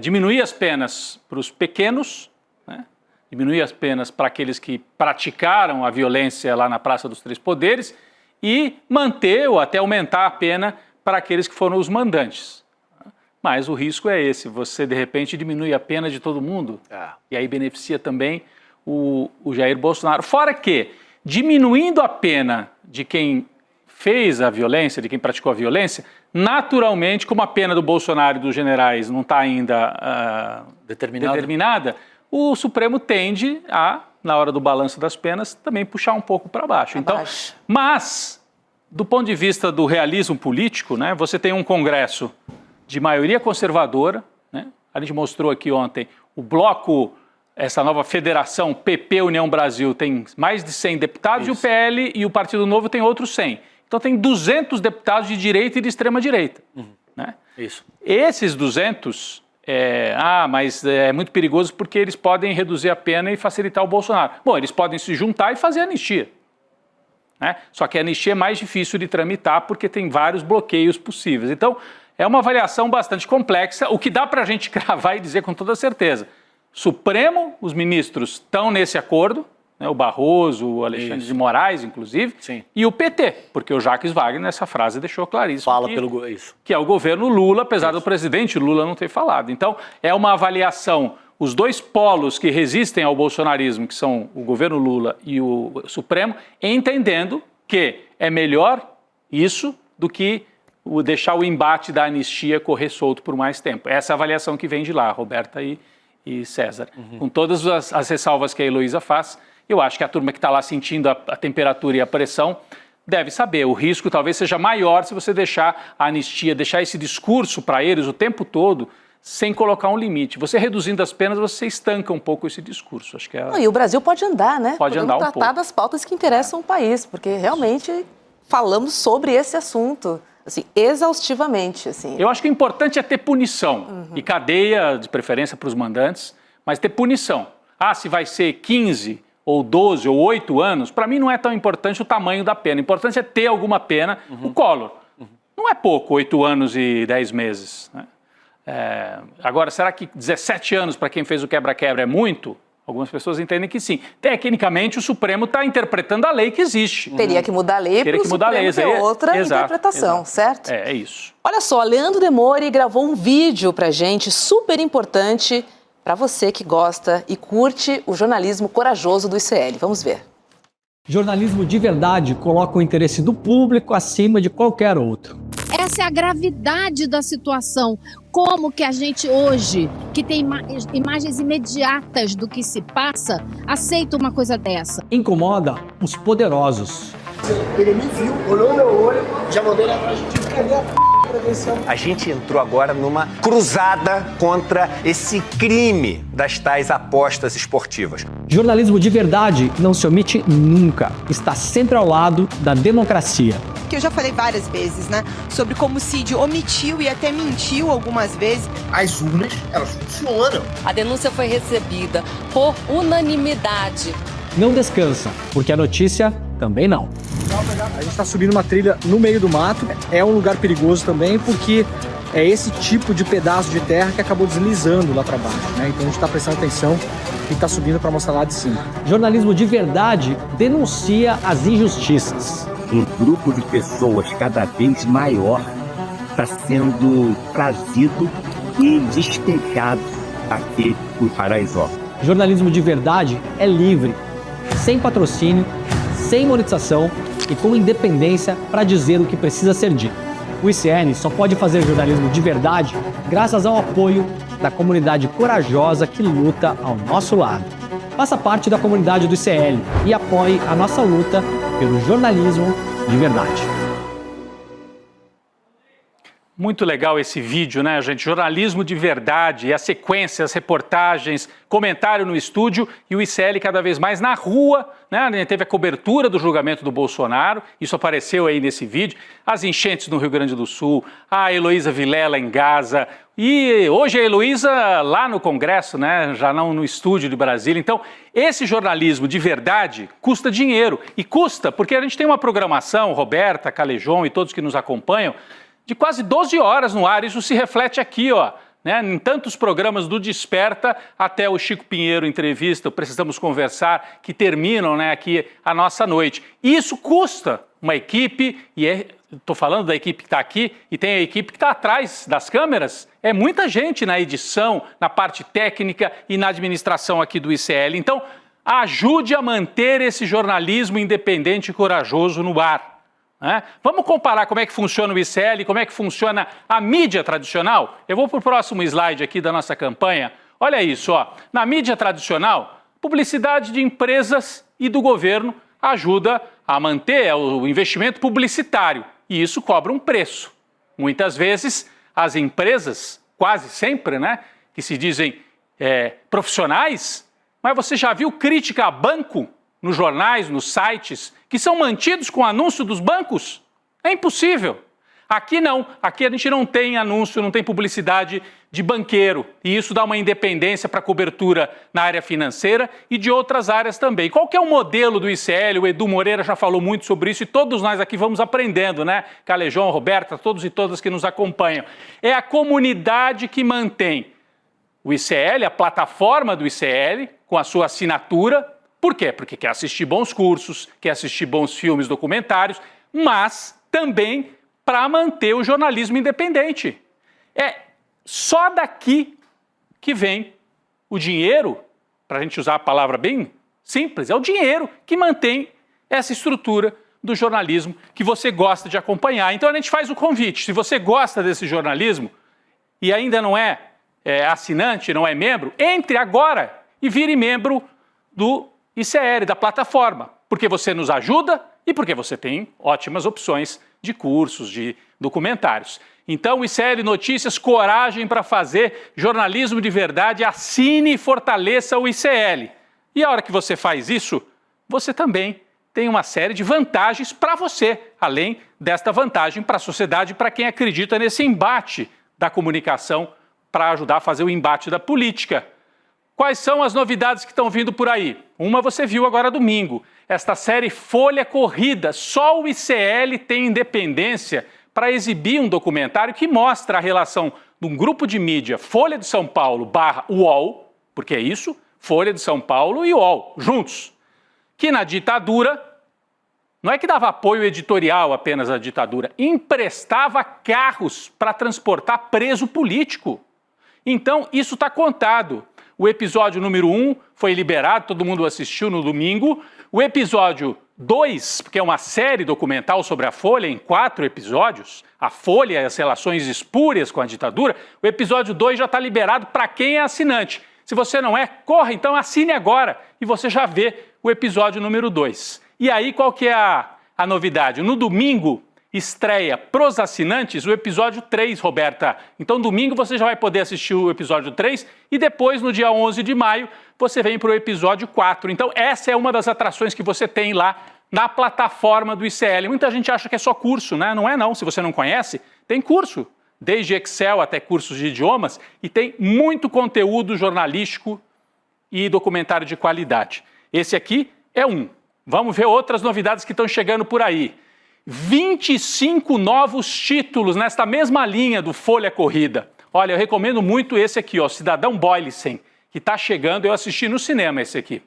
diminuir as penas para os pequenos, né? Diminuir as penas para aqueles que praticaram a violência lá na Praça dos Três Poderes e manter ou até aumentar a pena para aqueles que foram os mandantes. Mas o risco é esse, você de repente diminui a pena de todo mundo e aí beneficia também o Jair Bolsonaro. Fora que, diminuindo a pena de quem fez a violência, de quem praticou a violência, naturalmente, como a pena do Bolsonaro e dos generais não está ainda determinada, o Supremo tende a, na hora do balanço das penas, também puxar um pouco para baixo. Mas, do ponto de vista do realismo político, né, você tem um Congresso de maioria conservadora, né? A gente mostrou aqui ontem, o bloco, essa nova federação PP União Brasil tem mais de 100 deputados. Isso. E o PL e o Partido Novo tem outros 100. Então tem 200 deputados de direita e de extrema direita. Né? Isso. Esses 200, mas é muito perigoso porque eles podem reduzir a pena e facilitar o Bolsonaro. Bom, eles podem se juntar e fazer anistia. Né? Só que a anistia é mais difícil de tramitar porque tem vários bloqueios possíveis. Então, é uma avaliação bastante complexa, o que dá para a gente cravar e dizer com toda certeza. Supremo, os ministros estão nesse acordo, né, o Barroso, o Alexandre de Moraes, inclusive, Sim. E o PT, porque o Jacques Wagner, nessa frase, deixou claríssimo que é o governo Lula, apesar do presidente Lula não ter falado. Então, é uma avaliação, os dois polos que resistem ao bolsonarismo, que são o governo Lula e o Supremo, entendendo que é melhor isso do que deixar o embate da anistia correr solto por mais tempo. Essa é a avaliação que vem de lá, Roberta e César. Com todas as ressalvas que a Heloísa faz, eu acho que a turma que está lá sentindo a temperatura e a pressão deve saber. O risco talvez seja maior se você deixar a anistia, deixar esse discurso para eles o tempo todo, sem colocar um limite. Você reduzindo as penas, você estanca um pouco esse discurso. Acho que E o Brasil pode andar, né? Pode andar um pouco. Podemos tratar das pautas que interessam o país, porque realmente falamos sobre esse assunto. Assim, exaustivamente, assim. Eu acho que o importante é ter punição e cadeia, de preferência para os mandantes, mas ter punição. Se vai ser 15 ou 12 ou 8 anos, para mim não é tão importante o tamanho da pena. O importante é ter alguma pena. O Collor, não é pouco, 8 anos e 10 meses. Né? Agora, será que 17 anos para quem fez o quebra-quebra é muito? Algumas pessoas entendem que sim. Tecnicamente, o Supremo está interpretando a lei que existe. Teria que mudar a lei para o Supremo ter outra interpretação, certo? É isso. Olha só, Leandro Demore gravou um vídeo pra gente super importante para você que gosta e curte o jornalismo corajoso do ICL. Vamos ver. Jornalismo de verdade coloca o interesse do público acima de qualquer outro. Essa é a gravidade da situação. Como que a gente hoje, que tem imagens imediatas do que se passa, aceita uma coisa dessa? Incomoda os poderosos. Ele me viu, olhou no meu olho, já mandou ele atrás de ti, cadê a credencial? A gente entrou agora numa cruzada contra esse crime das tais apostas esportivas. Jornalismo de verdade não se omite nunca. Está sempre ao lado da democracia. Que eu já falei várias vezes, né? Sobre como o Cid omitiu e até mentiu algumas vezes. As urnas, elas funcionam. A denúncia foi recebida por unanimidade. Não descansa, porque a notícia também não. A gente está subindo uma trilha no meio do mato. É um lugar perigoso também, porque é esse tipo de pedaço de terra que acabou deslizando lá para baixo, né? Então a gente está prestando atenção e está subindo para mostrar lá de cima. Jornalismo de verdade denuncia as injustiças. Um grupo de pessoas cada vez maior está sendo trazido e despejado aqui por Paraisópolis. Jornalismo de verdade é livre, sem patrocínio, sem monetização e com independência para dizer o que precisa ser dito. O ICN só pode fazer jornalismo de verdade graças ao apoio da comunidade corajosa que luta ao nosso lado. Faça parte da comunidade do ICL e apoie a nossa luta pelo jornalismo de verdade. Muito legal esse vídeo, né, gente? Jornalismo de verdade, e a sequência, as reportagens, comentário no estúdio e o ICL cada vez mais na rua, né? Teve a cobertura do julgamento do Bolsonaro, isso apareceu aí nesse vídeo, as enchentes no Rio Grande do Sul, a Heloísa Vilela em Gaza, e hoje a Heloísa lá no Congresso, né? Já não no estúdio de Brasília. Então, esse jornalismo de verdade custa dinheiro, e custa porque a gente tem uma programação, Roberta, Calejon e todos que nos acompanham, de quase 12 horas no ar. Isso se reflete aqui, ó, né, em tantos programas do Desperta até o Chico Pinheiro Entrevista, o Precisamos Conversar, que terminam, né, aqui a nossa noite. Isso custa uma equipe, e estou falando da equipe que está aqui, e tem a equipe que está atrás das câmeras. É muita gente na edição, na parte técnica e na administração aqui do ICL. Então, ajude a manter esse jornalismo independente e corajoso no ar. Vamos comparar como é que funciona o ICL e como é que funciona a mídia tradicional? Eu vou para o próximo slide aqui da nossa campanha. Olha isso, ó. Na mídia tradicional, publicidade de empresas e do governo ajuda a manter o investimento publicitário e isso cobra um preço. Muitas vezes, as empresas, quase sempre, né, que se dizem profissionais, mas você já viu crítica a banco nos jornais, nos sites, que são mantidos com anúncio dos bancos? É impossível. Aqui não, aqui a gente não tem anúncio, não tem publicidade de banqueiro, e isso dá uma independência para cobertura na área financeira e de outras áreas também. Qual que é o modelo do ICL? O Edu Moreira já falou muito sobre isso e todos nós aqui vamos aprendendo, né? Calejon, Roberta, todos e todas que nos acompanham. É a comunidade que mantém o ICL, a plataforma do ICL, com a sua assinatura. Por quê? Porque quer assistir bons cursos, quer assistir bons filmes, documentários, mas também para manter o jornalismo independente. É só daqui que vem o dinheiro, para a gente usar a palavra bem simples, é o dinheiro que mantém essa estrutura do jornalismo que você gosta de acompanhar. Então a gente faz o convite, se você gosta desse jornalismo e ainda não é assinante, não é membro, entre agora e vire membro do ICL, da plataforma, porque você nos ajuda e porque você tem ótimas opções de cursos, de documentários. Então, ICL Notícias, coragem para fazer jornalismo de verdade, assine e fortaleça o ICL. E a hora que você faz isso, você também tem uma série de vantagens para você, além desta vantagem para a sociedade, para quem acredita nesse embate da comunicação para ajudar a fazer o embate da política. Quais são as novidades que estão vindo por aí? Uma você viu agora domingo, esta série Folha Corrida. Só o ICL tem independência para exibir um documentário que mostra a relação de um grupo de mídia, Folha de São Paulo / UOL, porque é isso, Folha de São Paulo e UOL, juntos, que na ditadura, não é que dava apoio editorial apenas à ditadura, emprestava carros para transportar preso político. Então, isso está contado. O episódio número 1 foi liberado, todo mundo assistiu no domingo. O episódio 2, porque é uma série documental sobre a Folha, em 4 episódios, a Folha e as relações espúrias com a ditadura, o episódio 2 já está liberado para quem é assinante. Se você não é, corra, então assine agora e você já vê o episódio número 2. E aí, qual que é a novidade? No domingo, estreia pros assinantes o episódio 3, Roberta. Então, domingo você já vai poder assistir o episódio 3 e depois, no dia 11 de maio, você vem para o episódio 4. Então, essa é uma das atrações que você tem lá na plataforma do ICL. Muita gente acha que é só curso, né? Não é não. Se você não conhece, tem curso. Desde Excel até cursos de idiomas, e tem muito conteúdo jornalístico e documentário de qualidade. Esse aqui é um. Vamos ver outras novidades que estão chegando por aí. 25 novos títulos nesta mesma linha do Folha Corrida. Olha, eu recomendo muito esse aqui, ó, Cidadão Boylicen, que está chegando, eu assisti no cinema esse aqui.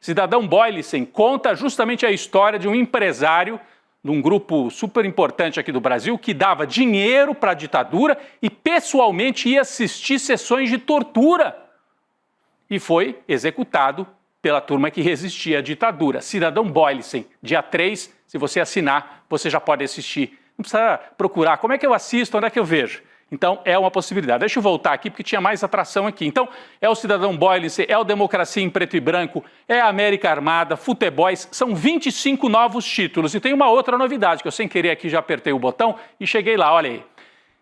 Cidadão Boylicen conta justamente a história de um empresário de um grupo super importante aqui do Brasil, que dava dinheiro para a ditadura e pessoalmente ia assistir sessões de tortura. E foi executado pela turma que resistia à ditadura. Cidadão Boylicen, dia 3, se você assinar, você já pode assistir. Não precisa procurar, como é que eu assisto, onde é que eu vejo? Então, é uma possibilidade. Deixa eu voltar aqui, porque tinha mais atração aqui. Então, é o Cidadão Boylicen, é o Democracia em Preto e Branco, é a América Armada, Futeboys, são 25 novos títulos. E tem uma outra novidade, que eu sem querer aqui já apertei o botão e cheguei lá, olha aí.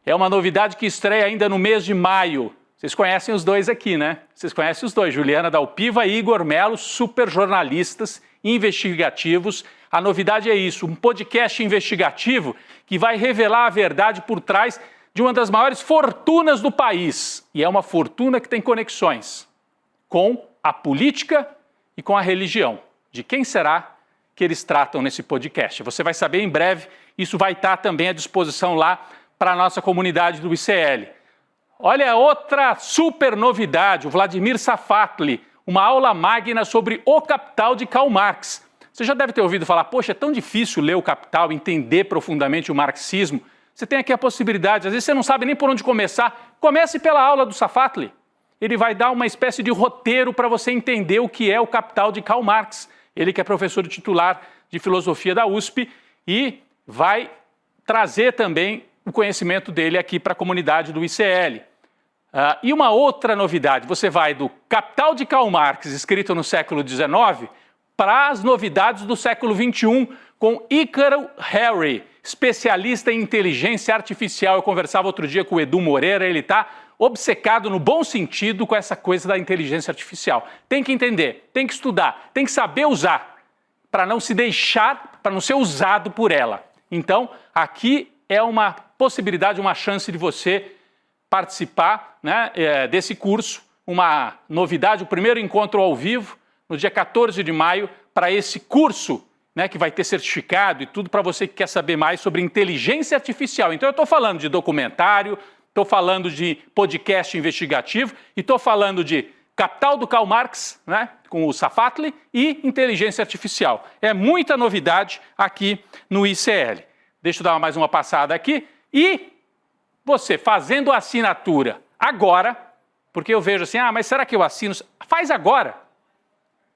É uma novidade que estreia ainda no mês de maio. Vocês conhecem os dois aqui, né? Vocês conhecem os dois, Juliana Dalpiva e Igor Melo, super jornalistas investigativos. A novidade é isso, um podcast investigativo que vai revelar a verdade por trás de uma das maiores fortunas do país. E é uma fortuna que tem conexões com a política e com a religião. De quem será que eles tratam nesse podcast? Você vai saber em breve, isso vai estar também à disposição lá para a nossa comunidade do ICL. Olha, outra super novidade, o Vladimir Safatli, uma aula magna sobre O Capital de Karl Marx. Você já deve ter ouvido falar, poxa, é tão difícil ler O Capital, entender profundamente o marxismo. Você tem aqui a possibilidade, às vezes você não sabe nem por onde começar. Comece pela aula do Safatli. Ele vai dar uma espécie de roteiro para você entender o que é o Capital de Karl Marx. Ele que é professor titular de filosofia da USP e vai trazer também o conhecimento dele aqui para a comunidade do ICL. E uma outra novidade, você vai do Capital de Karl Marx, escrito no século XIX, para as novidades do século XXI, com Ícaro Harry, especialista em inteligência artificial. Eu conversava outro dia com o Edu Moreira, ele está obcecado no bom sentido com essa coisa da inteligência artificial. Tem que entender, tem que estudar, tem que saber usar, para não se deixar, para não ser usado por ela. Então, aqui é uma possibilidade, uma chance de você participar, né, desse curso, uma novidade, o primeiro encontro ao vivo, no dia 14 de maio, para esse curso, né, que vai ter certificado e tudo para você que quer saber mais sobre inteligência artificial. Então eu estou falando de documentário, estou falando de podcast investigativo e estou falando de Capital do Karl Marx, né, com o Safatli, e inteligência artificial. É muita novidade aqui no ICL. Deixa eu dar mais uma passada aqui. E você fazendo a assinatura agora, porque eu vejo assim, mas será que eu assino? Faz agora.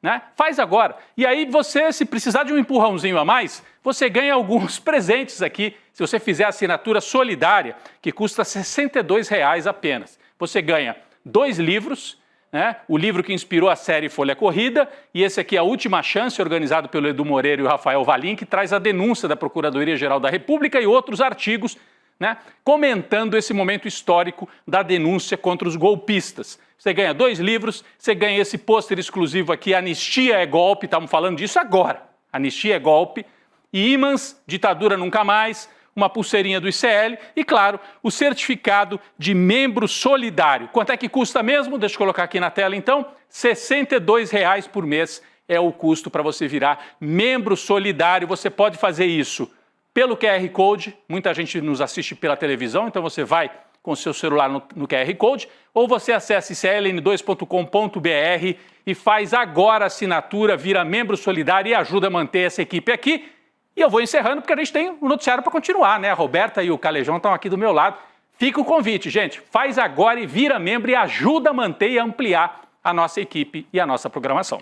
Né? Faz agora. E aí você, se precisar de um empurrãozinho a mais, você ganha alguns presentes aqui, se você fizer a assinatura solidária, que custa R$ 62,00 apenas. Você ganha 2 livros, né? O livro que inspirou a série Folha Corrida, e esse aqui é A Última Chance, organizado pelo Edu Moreira e o Rafael Valim, que traz a denúncia da Procuradoria-Geral da República e outros artigos, né, comentando esse momento histórico da denúncia contra os golpistas. Você ganha 2 livros, você ganha esse pôster exclusivo aqui, Anistia é Golpe, estamos falando disso agora. Anistia é Golpe, e ímãs, Ditadura Nunca Mais, uma pulseirinha do ICL e, claro, o certificado de membro solidário. Quanto é que custa mesmo? Deixa eu colocar aqui na tela, então. R$ 62,00 por mês é o custo para você virar membro solidário. Você pode fazer isso pelo QR Code, muita gente nos assiste pela televisão, então você vai com seu celular no QR Code, ou você acesse cln2.com.br e faz agora a assinatura, vira membro solidário e ajuda a manter essa equipe aqui. E eu vou encerrando porque a gente tem um noticiário para continuar, né? A Roberta e o Calejão estão aqui do meu lado. Fica o convite, gente. Faz agora e vira membro e ajuda a manter e ampliar a nossa equipe e a nossa programação.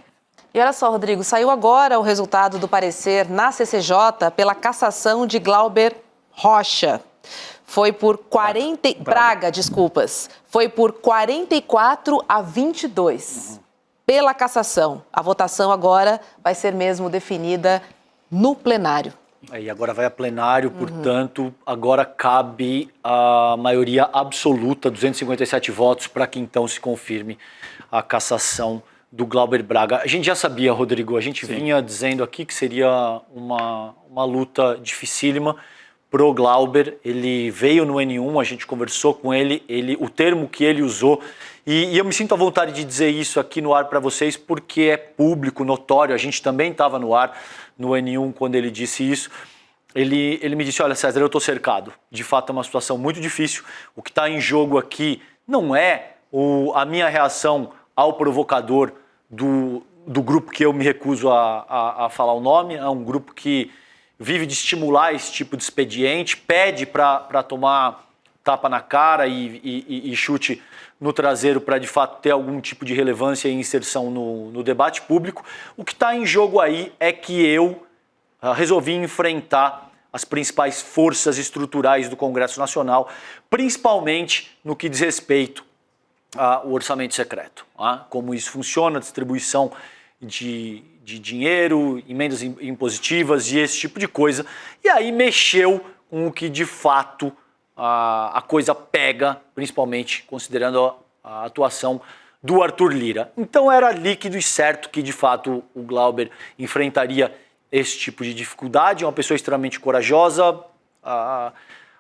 E olha só, Rodrigo, saiu agora o resultado do parecer na CCJ pela cassação de Glauber Rocha. Foi por 40... Braga, desculpas. Foi por 44 a 22. Pela cassação. A votação agora vai ser mesmo definida no plenário. E agora vai a plenário, portanto, agora cabe a maioria absoluta, 257 votos, para que então se confirme a cassação do Glauber Braga. A gente já sabia, Rodrigo, a gente vinha dizendo aqui que seria uma luta dificílima pro Glauber. Ele veio no N1, a gente conversou com ele, o termo que ele usou, e eu me sinto à vontade de dizer isso aqui no ar para vocês, porque é público, notório, a gente também estava no ar no N1 quando ele disse isso. Ele me disse, olha, César, eu estou cercado. De fato é uma situação muito difícil. O que está em jogo aqui não é a minha reação ao provocador do grupo que eu me recuso a falar o nome. É um grupo que vive de estimular esse tipo de expediente, pede para tomar tapa na cara e chute no traseiro para, de fato, ter algum tipo de relevância e inserção no debate público. O que está em jogo aí é que eu resolvi enfrentar as principais forças estruturais do Congresso Nacional, principalmente no que diz respeito ao orçamento secreto. Como isso funciona, a distribuição de dinheiro, emendas impositivas e esse tipo de coisa. E aí mexeu com o que, de fato, a coisa pega, principalmente considerando a atuação do Arthur Lira. Então era líquido e certo que, de fato, o Glauber enfrentaria esse tipo de dificuldade. É uma pessoa extremamente corajosa,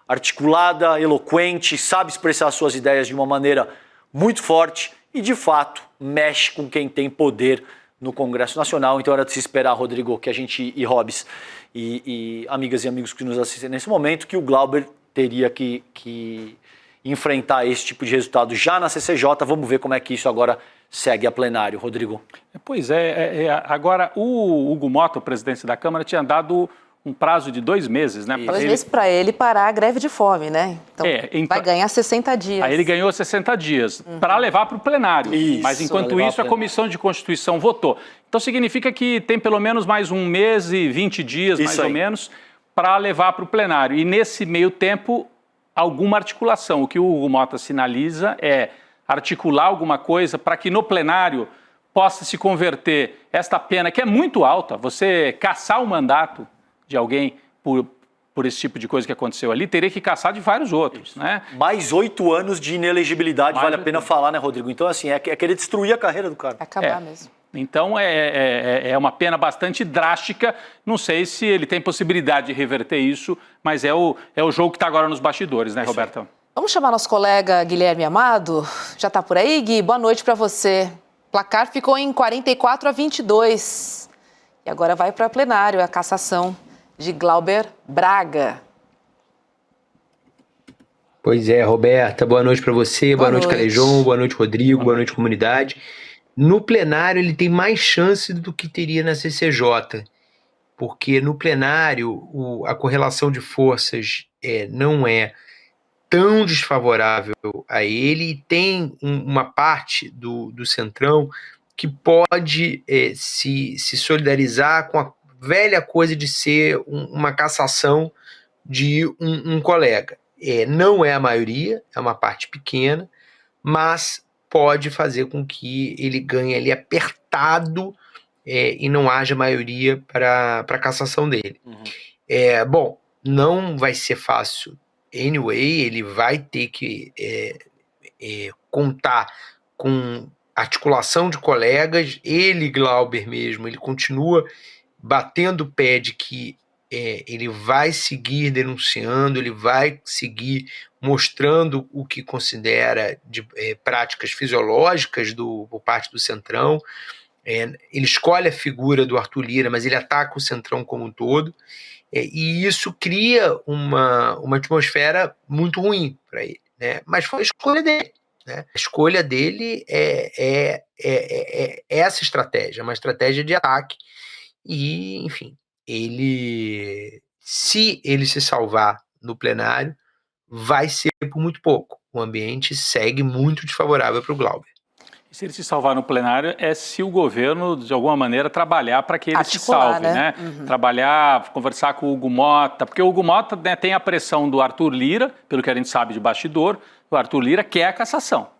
articulada, eloquente, sabe expressar suas ideias de uma maneira muito forte e, de fato, mexe com quem tem poder no Congresso Nacional. Então era de se esperar, Rodrigo, que a gente, e Hobbs, e amigas e amigos que nos assistem nesse momento, que o Glauber teria que enfrentar esse tipo de resultado já na CCJ. Vamos ver como é que isso agora segue a plenário, Rodrigo. Pois é, agora o Hugo Mota, o presidente da Câmara, tinha dado um prazo de 2 meses, né? 2 meses para ele parar a greve de fome, né? Então vai ganhar 60 dias. Aí ele ganhou 60 dias para levar para o plenário. Mas enquanto isso, a Comissão de Constituição votou. Então significa que tem pelo menos mais 1 mês e 20 dias, mais ou menos, para levar para o plenário. E nesse meio tempo, alguma articulação. O que o Hugo Mota sinaliza é articular alguma coisa para que no plenário possa se converter esta pena, que é muito alta, você cassar o mandato de alguém por esse tipo de coisa que aconteceu ali, teria que caçar de vários outros, né? Mais 8 anos de inelegibilidade, vale a pena falar, né, Rodrigo? Então, assim, é querer destruir a carreira do cara. Acabar mesmo. Então, é uma pena bastante drástica. Não sei se ele tem possibilidade de reverter isso, mas é o jogo que está agora nos bastidores, né, Roberta? Vamos chamar nosso colega Guilherme Amado? Já está por aí, Gui? Boa noite para você. O placar ficou em 44 a 22. E agora vai para plenário a cassação de Glauber Braga. Pois é, Roberta, boa noite para você, boa noite, Calejão, boa noite, Rodrigo, boa noite, comunidade. No plenário ele tem mais chance do que teria na CCJ, porque no plenário a correlação de forças não é tão desfavorável a ele, e tem uma parte do Centrão que pode se solidarizar com a velha coisa de ser uma cassação de um colega. Não é a maioria, é uma parte pequena, mas pode fazer com que ele ganhe ali apertado e não haja maioria para a cassação dele. Bom, não vai ser fácil. Anyway, ele vai ter que contar com articulação de colegas. Ele, Glauber mesmo, ele continua batendo o pé de que ele vai seguir denunciando, ele vai seguir mostrando o que considera de práticas fisiológicas por parte do Centrão. Ele escolhe a figura do Arthur Lira, mas ele ataca o Centrão como um todo, e isso cria uma atmosfera muito ruim para ele, né? Mas foi a escolha dele. Né? A escolha dele é essa estratégia, uma estratégia de ataque. E, enfim, se ele se salvar no plenário, vai ser por muito pouco. O ambiente segue muito desfavorável para o Glauber. E se ele se salvar no plenário, é se o governo, de alguma maneira, trabalhar para que ele articular, se salve, né? Trabalhar, conversar com o Hugo Mota, porque o Hugo Mota, né, tem a pressão do Arthur Lira, pelo que a gente sabe de bastidor, o Arthur Lira quer a cassação.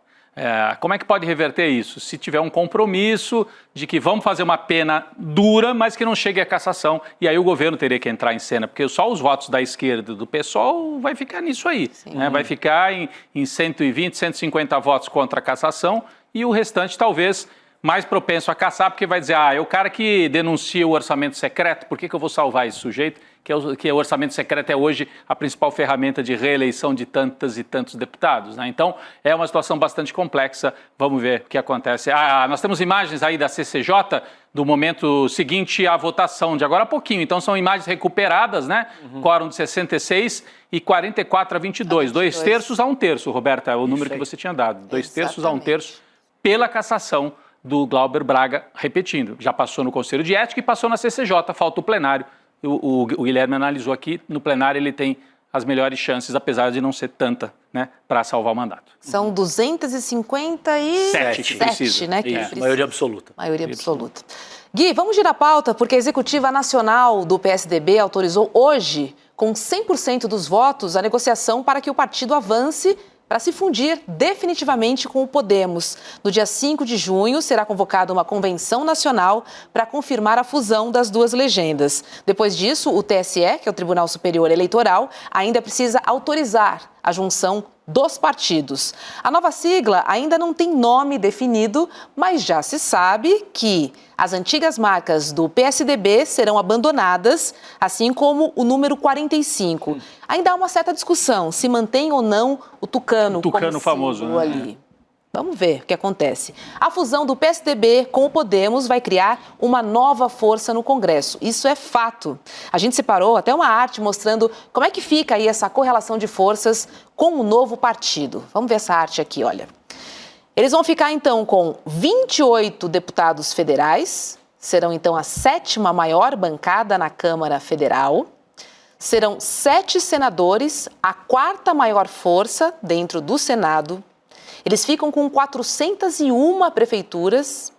Como é que pode reverter isso? Se tiver um compromisso de que vamos fazer uma pena dura, mas que não chegue à cassação, e aí o governo teria que entrar em cena, porque só os votos da esquerda e do PSOL vai ficar nisso aí, né? Vai ficar em 120, 150 votos contra a cassação, e o restante talvez mais propenso a caçar, porque vai dizer, é o cara que denuncia o orçamento secreto, por que eu vou salvar esse sujeito? Que o orçamento secreto é hoje a principal ferramenta de reeleição de tantas e tantos deputados, né? Então, é uma situação bastante complexa. Vamos ver o que acontece. Nós temos imagens aí da CCJ do momento seguinte à votação de agora a pouquinho. Então, são imagens recuperadas, né? Quórum de 66 e 44 a 22. 2 terços a 1 terço, Roberta, é o número que você tinha dado. 2 terços a 1 terço pela cassação do Glauber Braga, repetindo. Já passou no Conselho de Ética e passou na CCJ, falta o plenário. O Guilherme analisou aqui, no plenário ele tem as melhores chances, apesar de não ser tanta, né, para salvar o mandato. São 257, né? Maioria absoluta. Maioria absoluta. Gui, vamos girar a pauta, porque a Executiva Nacional do PSDB autorizou hoje, com 100% dos votos, a negociação para que o partido avance para se fundir definitivamente com o Podemos. No dia 5 de junho, será convocada uma convenção nacional para confirmar a fusão das duas legendas. Depois disso, o TSE, que é o Tribunal Superior Eleitoral, ainda precisa autorizar a junção dos partidos. A nova sigla ainda não tem nome definido, mas já se sabe que as antigas marcas do PSDB serão abandonadas, assim como o número 45. Ainda há uma certa discussão se mantém ou não o tucano. O tucano famoso, né? Ali. Vamos ver o que acontece. A fusão do PSDB com o Podemos vai criar uma nova força no Congresso. Isso é fato. A gente separou até uma arte mostrando como é que fica aí essa correlação de forças com o novo partido. Vamos ver essa arte aqui, olha. Eles vão ficar, então, com 28 deputados federais. Serão, então, a 7ª maior bancada na Câmara Federal. Serão 7 senadores, a 4ª maior força dentro do Senado. Eles ficam com 401 prefeituras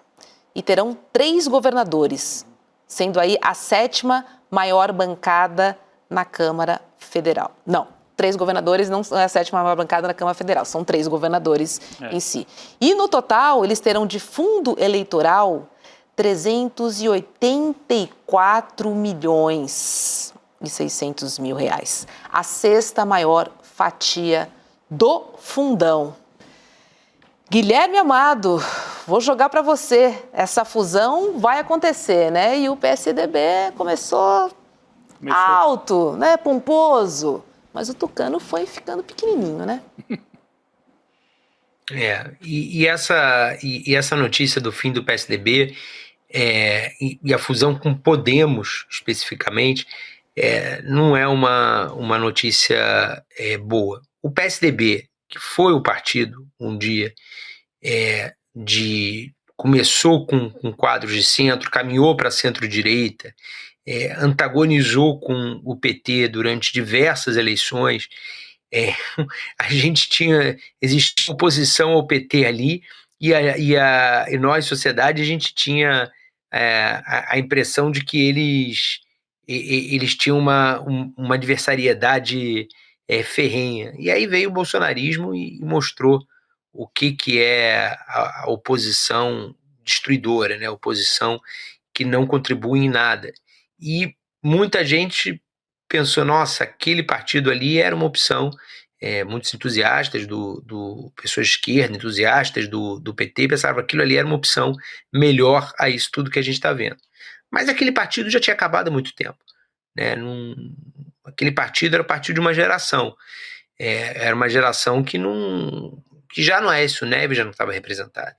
e terão 3 governadores, sendo aí a 7ª maior bancada na Câmara Federal. Não, 3 governadores não é a 7ª maior bancada na Câmara Federal, são 3 governadores em si. E no total, eles terão de fundo eleitoral 384 milhões e 600 mil reais. A 6ª maior fatia do fundão. Guilherme Amado, vou jogar para você. Essa fusão vai acontecer, né? E o PSDB começou alto, né? Pomposo. Mas o tucano foi ficando pequenininho, né? E essa notícia do fim do PSDB e a fusão com Podemos, especificamente, não é uma notícia boa. O PSDB, que foi o partido um dia começou com quadros de centro, caminhou para centro-direita, antagonizou com o PT durante diversas eleições. Existia oposição ao PT ali, e nós, sociedade, a gente tinha a impressão de que eles tinham uma adversariedade ferrenha. E aí veio o bolsonarismo e mostrou o que é a oposição destruidora, né? A oposição que não contribui em nada. E muita gente pensou, nossa, aquele partido ali era uma opção. Muitos entusiastas pessoas de esquerda, entusiastas do PT, pensavam que aquilo ali era uma opção melhor a isso tudo que a gente está vendo. Mas aquele partido já tinha acabado há muito tempo, né? Aquele partido era o partido de uma geração. Era uma geração que já no Aécio Neves já não estava representada.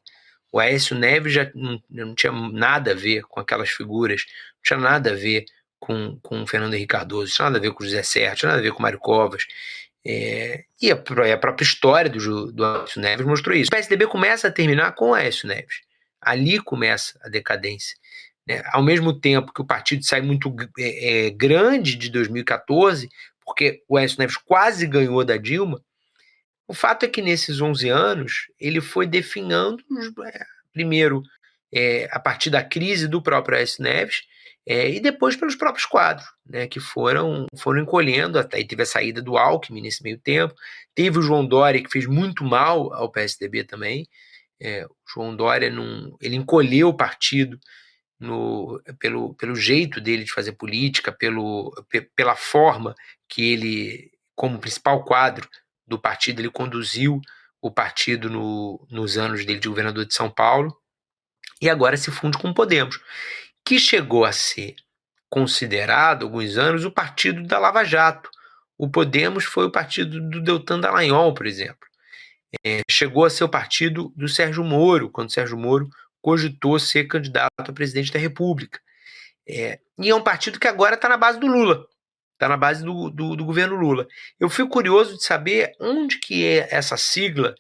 O Aécio Neves já não tinha nada a ver com aquelas figuras, não tinha nada a ver com o Fernando Henrique Cardoso, não tinha nada a ver com o José Serra, não tinha nada a ver com o Mário Covas. E a própria história do Aécio Neves mostrou isso. O PSDB começa a terminar com o Aécio Neves. Ali começa a decadência. Né? Ao mesmo tempo que o partido sai muito grande de 2014, porque o Aécio Neves quase ganhou da Dilma, o fato é que nesses 11 anos ele foi definhando, primeiro a partir da crise do próprio Aécio Neves, e depois pelos próprios quadros, né, que foram encolhendo, até e teve a saída do Alckmin nesse meio tempo, teve o João Dória, que fez muito mal ao PSDB também. O João Dória ele encolheu o partido pelo jeito dele de fazer política, pela forma que ele, como principal quadro do partido, ele conduziu o partido nos anos dele de governador de São Paulo, e agora se funde com o Podemos, que chegou a ser considerado, há alguns anos, o partido da Lava Jato. O Podemos foi o partido do Deltan Dallagnol, por exemplo. Chegou a ser o partido do Sérgio Moro, quando o Sérgio Moro cogitou ser candidato a presidente da República. E é um partido que agora está na base do Lula, está na base do governo Lula. Eu fico curioso de saber onde que é essa sigla,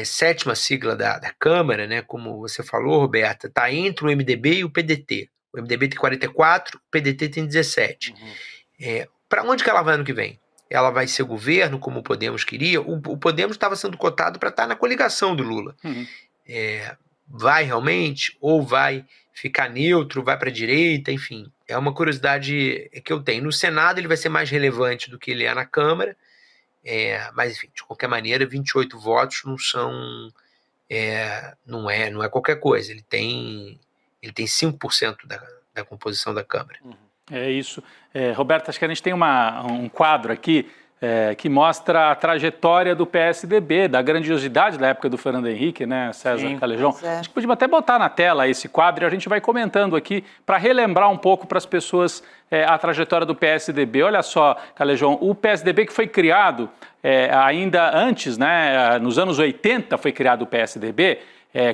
sétima sigla da Câmara, né, como você falou, Roberta, está entre o MDB e o PDT. O MDB tem 44, o PDT tem 17. Para onde que ela vai ano que vem? Ela vai ser governo, como o Podemos queria? O Podemos estava sendo cotado para estar na coligação do Lula. Vai realmente? Ou vai ficar neutro, vai para a direita? Enfim, é uma curiosidade que eu tenho. No Senado ele vai ser mais relevante do que ele é na Câmara, mas enfim, de qualquer maneira, 28 votos não é qualquer coisa. Ele tem 5% da composição da Câmara. É isso. Roberto, acho que a gente tem um quadro aqui que mostra a trajetória do PSDB, da grandiosidade da época do Fernando Henrique, né, César Calejão? Acho que podíamos até botar na tela esse quadro e a gente vai comentando aqui para relembrar um pouco para as pessoas a trajetória do PSDB. Olha só, Calejão, o PSDB que foi criado ainda antes, né, nos anos 80 foi criado o PSDB,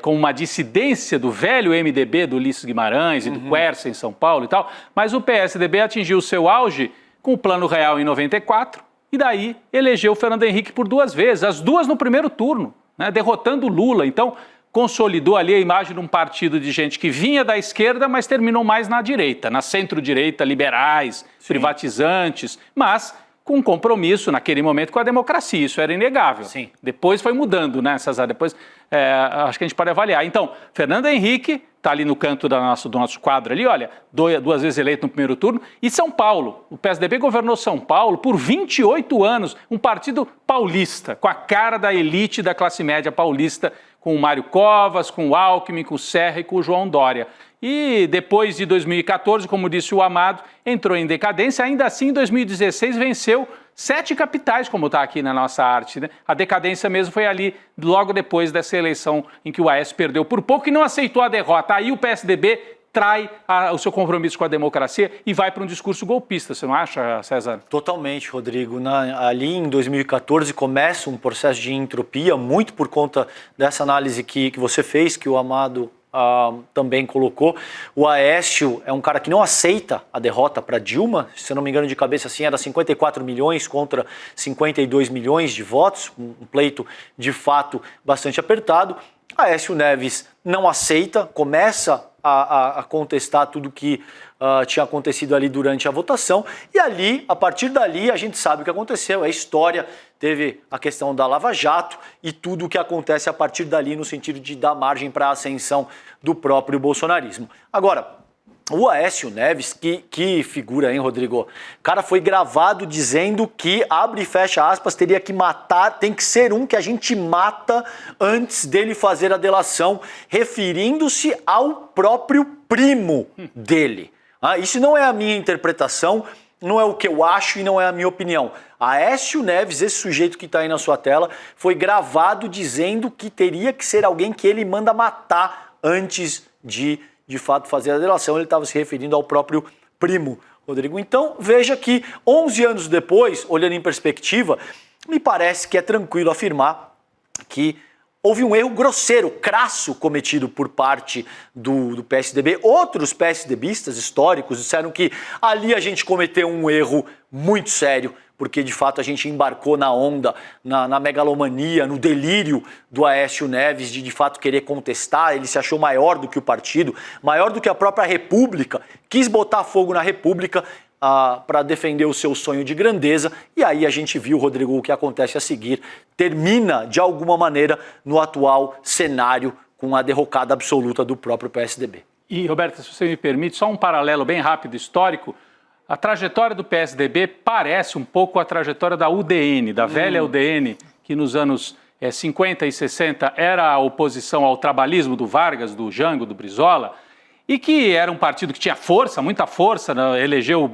como uma dissidência do velho MDB do Ulisses Guimarães e do Quercia em São Paulo e tal, mas o PSDB atingiu o seu auge com o Plano Real em 94, e daí elegeu o Fernando Henrique por 2 vezes, as 2 no primeiro turno, né, derrotando o Lula. Então, consolidou ali a imagem de um partido de gente que vinha da esquerda, mas terminou mais na direita, na centro-direita, liberais, privatizantes, mas com um compromisso naquele momento com a democracia, isso era inegável. Sim. Depois foi mudando, né, César? Depois acho que a gente pode avaliar. Então, Fernando Henrique está ali no canto do nosso quadro ali, olha, 2 vezes eleito no primeiro turno, e São Paulo. O PSDB governou São Paulo por 28 anos, um partido paulista, com a cara da elite da classe média paulista, com o Mário Covas, com o Alckmin, com o Serra e com o João Dória. E depois de 2014, como disse o Amado, entrou em decadência, ainda assim em 2016 venceu 7 capitais, como está aqui na nossa arte, né? A decadência mesmo foi ali, logo depois dessa eleição em que o Aécio perdeu por pouco e não aceitou a derrota. Aí o PSDB trai o seu compromisso com a democracia e vai para um discurso golpista, você não acha, César? Totalmente, Rodrigo. Ali em 2014 começa um processo de entropia, muito por conta dessa análise que você fez, que o Amado também colocou. O Aécio é um cara que não aceita a derrota para Dilma, se eu não me engano de cabeça assim, era 54 milhões contra 52 milhões de votos, um pleito de fato bastante apertado. Aécio Neves não aceita, começa a contestar tudo que tinha acontecido ali durante a votação, e ali, a partir dali, a gente sabe o que aconteceu, a história, teve a questão da Lava Jato e tudo o que acontece a partir dali no sentido de dar margem para a ascensão do próprio bolsonarismo. Agora, o Aécio Neves, que figura, hein, Rodrigo? O cara foi gravado dizendo que, abre e fecha aspas, teria que matar, tem que ser um que a gente mata antes dele fazer a delação, referindo-se ao próprio primo dele. Isso não é a minha interpretação, não é o que eu acho e não é a minha opinião. Aécio Neves, esse sujeito que está aí na sua tela, foi gravado dizendo que teria que ser alguém que ele manda matar antes de fato fazer a delação. Ele estava se referindo ao próprio primo, Rodrigo. Então, veja que 11 anos depois, olhando em perspectiva, me parece que é tranquilo afirmar que houve um erro grosseiro, crasso, cometido por parte do PSDB. Outros PSDBistas históricos disseram que ali a gente cometeu um erro muito sério, porque de fato a gente embarcou na onda, na megalomania, no delírio do Aécio Neves de fato querer contestar. Ele se achou maior do que o partido, maior do que a própria República, quis botar fogo na República para defender o seu sonho de grandeza, e aí a gente viu, Rodrigo, o que acontece a seguir, termina de alguma maneira no atual cenário com a derrocada absoluta do próprio PSDB. E, Roberta, se você me permite, só um paralelo bem rápido, histórico. A trajetória do PSDB parece um pouco a trajetória da UDN, da velha UDN, que nos anos 50 e 60 era a oposição ao trabalhismo do Vargas, do Jango, do Brizola, e que era um partido que tinha força, muita força, né? Elegeu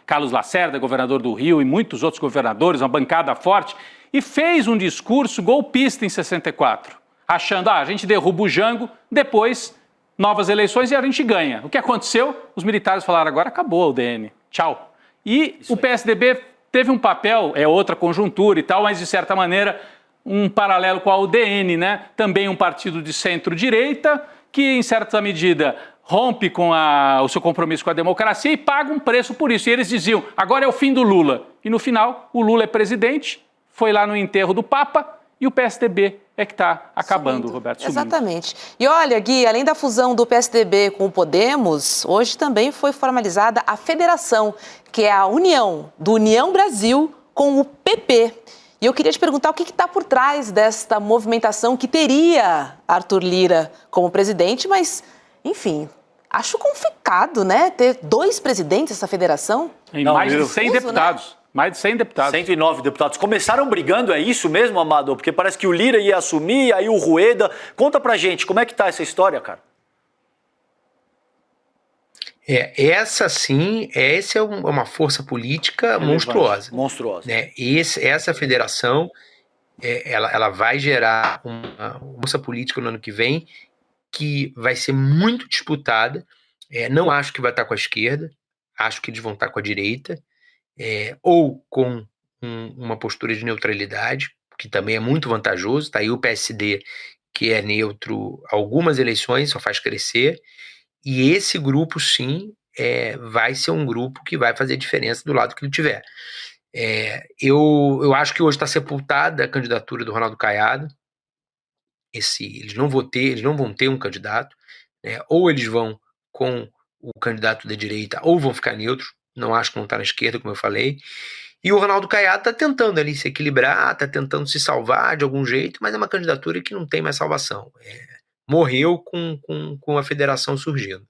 Carlos Lacerda, governador do Rio, e muitos outros governadores, uma bancada forte, e fez um discurso golpista em 64, achando, a gente derruba o Jango, depois novas eleições e a gente ganha. O que aconteceu? Os militares falaram, agora acabou a UDN, tchau. E o PSDB teve um papel, outra conjuntura e tal, mas de certa maneira um paralelo com a UDN, né? Também um partido de centro-direita, que em certa medida rompe com o seu compromisso com a democracia e paga um preço por isso. E eles diziam, agora é o fim do Lula. E no final, o Lula é presidente, foi lá no enterro do Papa e o PSDB é que está acabando, Roberto. Exatamente. E olha, Gui, além da fusão do PSDB com o Podemos, hoje também foi formalizada a federação, que é a união do União Brasil com o PP. E eu queria te perguntar o que está por trás desta movimentação que teria Arthur Lira como presidente, mas, enfim, acho complicado, né? Ter 2 presidentes dessa federação. Em mais de 100 deputados. Né? Mais de 100 deputados. 109 deputados. Começaram brigando, é isso mesmo, Amado? Porque parece que o Lira ia assumir, aí o Rueda. Conta pra gente, como é que tá essa história, cara? Essa sim, essa é uma força política monstruosa. Monstruosa. Né? Essa federação, ela vai gerar uma força política no ano que vem que vai ser muito disputada. Não acho que vai estar com a esquerda, acho que eles vão estar com a direita, ou com uma postura de neutralidade, que também é muito vantajoso. Está aí o PSD, que é neutro algumas eleições, só faz crescer. E esse grupo, sim, vai ser um grupo que vai fazer diferença do lado que ele tiver. Eu acho que hoje está sepultada a candidatura do Ronaldo Caiado. Eles não vão ter um candidato, né? Ou eles vão com o candidato da direita, ou vão ficar neutros. Não acho que vão estar na esquerda, como eu falei. E o Ronaldo Caiado está tentando ali se equilibrar, está tentando se salvar de algum jeito, mas é uma candidatura que não tem mais salvação. Morreu com a federação surgindo.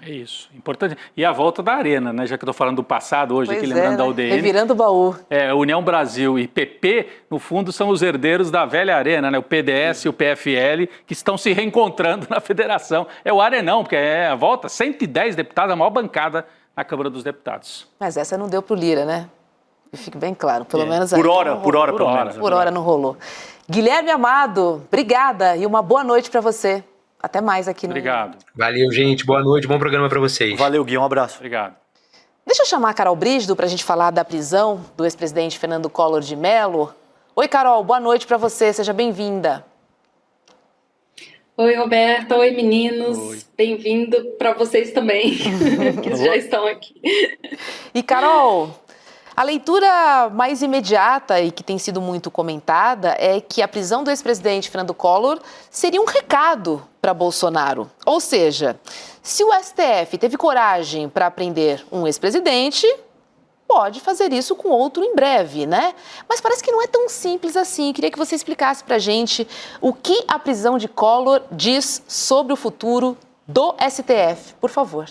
É isso, importante. E a volta da Arena, né? Já que eu estou falando do passado hoje, aqui lembrando da UDN. Revirando o baú. União Brasil e PP, no fundo, são os herdeiros da velha Arena, né? O PDS e o PFL, que estão se reencontrando na federação. É o Arenão, porque é a volta, 110 deputados, a maior bancada na Câmara dos Deputados. Mas essa não deu pro Lira, né? Que fique bem claro, pelo menos... Por hora. Não rolou. Guilherme Amado, obrigada e uma boa noite para você. Até mais aqui no... Obrigado. Valeu, gente. Boa noite. Bom programa para vocês. Valeu, Gui. Um abraço. Obrigado. Deixa eu chamar a Carol Brígido para a gente falar da prisão do ex-presidente Fernando Collor de Mello. Oi, Carol. Boa noite para você. Seja bem-vinda. Oi, Roberta. Oi, meninos. Bem-vindo para vocês também, que já estão aqui. E, Carol, a leitura mais imediata e que tem sido muito comentada é que a prisão do ex-presidente Fernando Collor seria um recado para Bolsonaro. Ou seja, se o STF teve coragem para prender um ex-presidente, pode fazer isso com outro em breve, né? Mas parece que não é tão simples assim. Queria que você explicasse para a gente o que a prisão de Collor diz sobre o futuro do STF, por favor.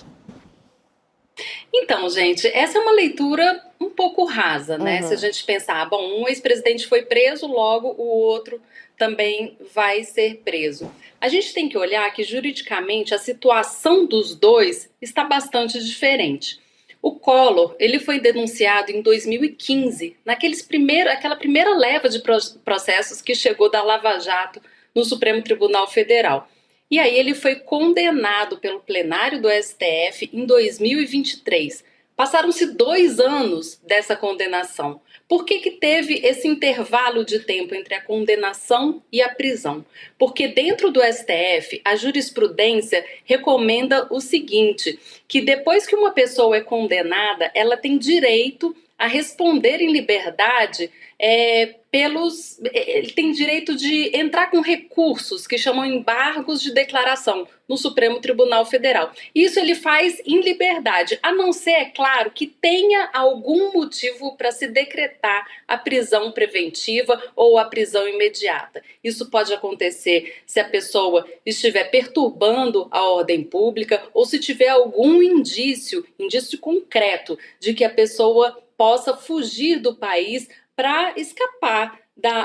Então, gente, essa é uma leitura um pouco rasa, né? Se a gente pensar, um ex-presidente foi preso, logo o outro também vai ser preso. A gente tem que olhar que, juridicamente, a situação dos dois está bastante diferente. O Collor, ele foi denunciado em 2015, aquela primeira leva de processos que chegou da Lava Jato no Supremo Tribunal Federal. E aí ele foi condenado pelo plenário do STF em 2023. Passaram-se 2 anos dessa condenação. Por que teve esse intervalo de tempo entre a condenação e a prisão? Porque dentro do STF, a jurisprudência recomenda o seguinte, que depois que uma pessoa é condenada, ela tem direito a responder em liberdade ele tem direito de entrar com recursos que chamam embargos de declaração no Supremo Tribunal Federal. Isso ele faz em liberdade, a não ser, é claro, que tenha algum motivo para se decretar a prisão preventiva ou a prisão imediata. Isso pode acontecer se a pessoa estiver perturbando a ordem pública ou se tiver algum indício concreto de que a pessoa possa fugir do país para escapar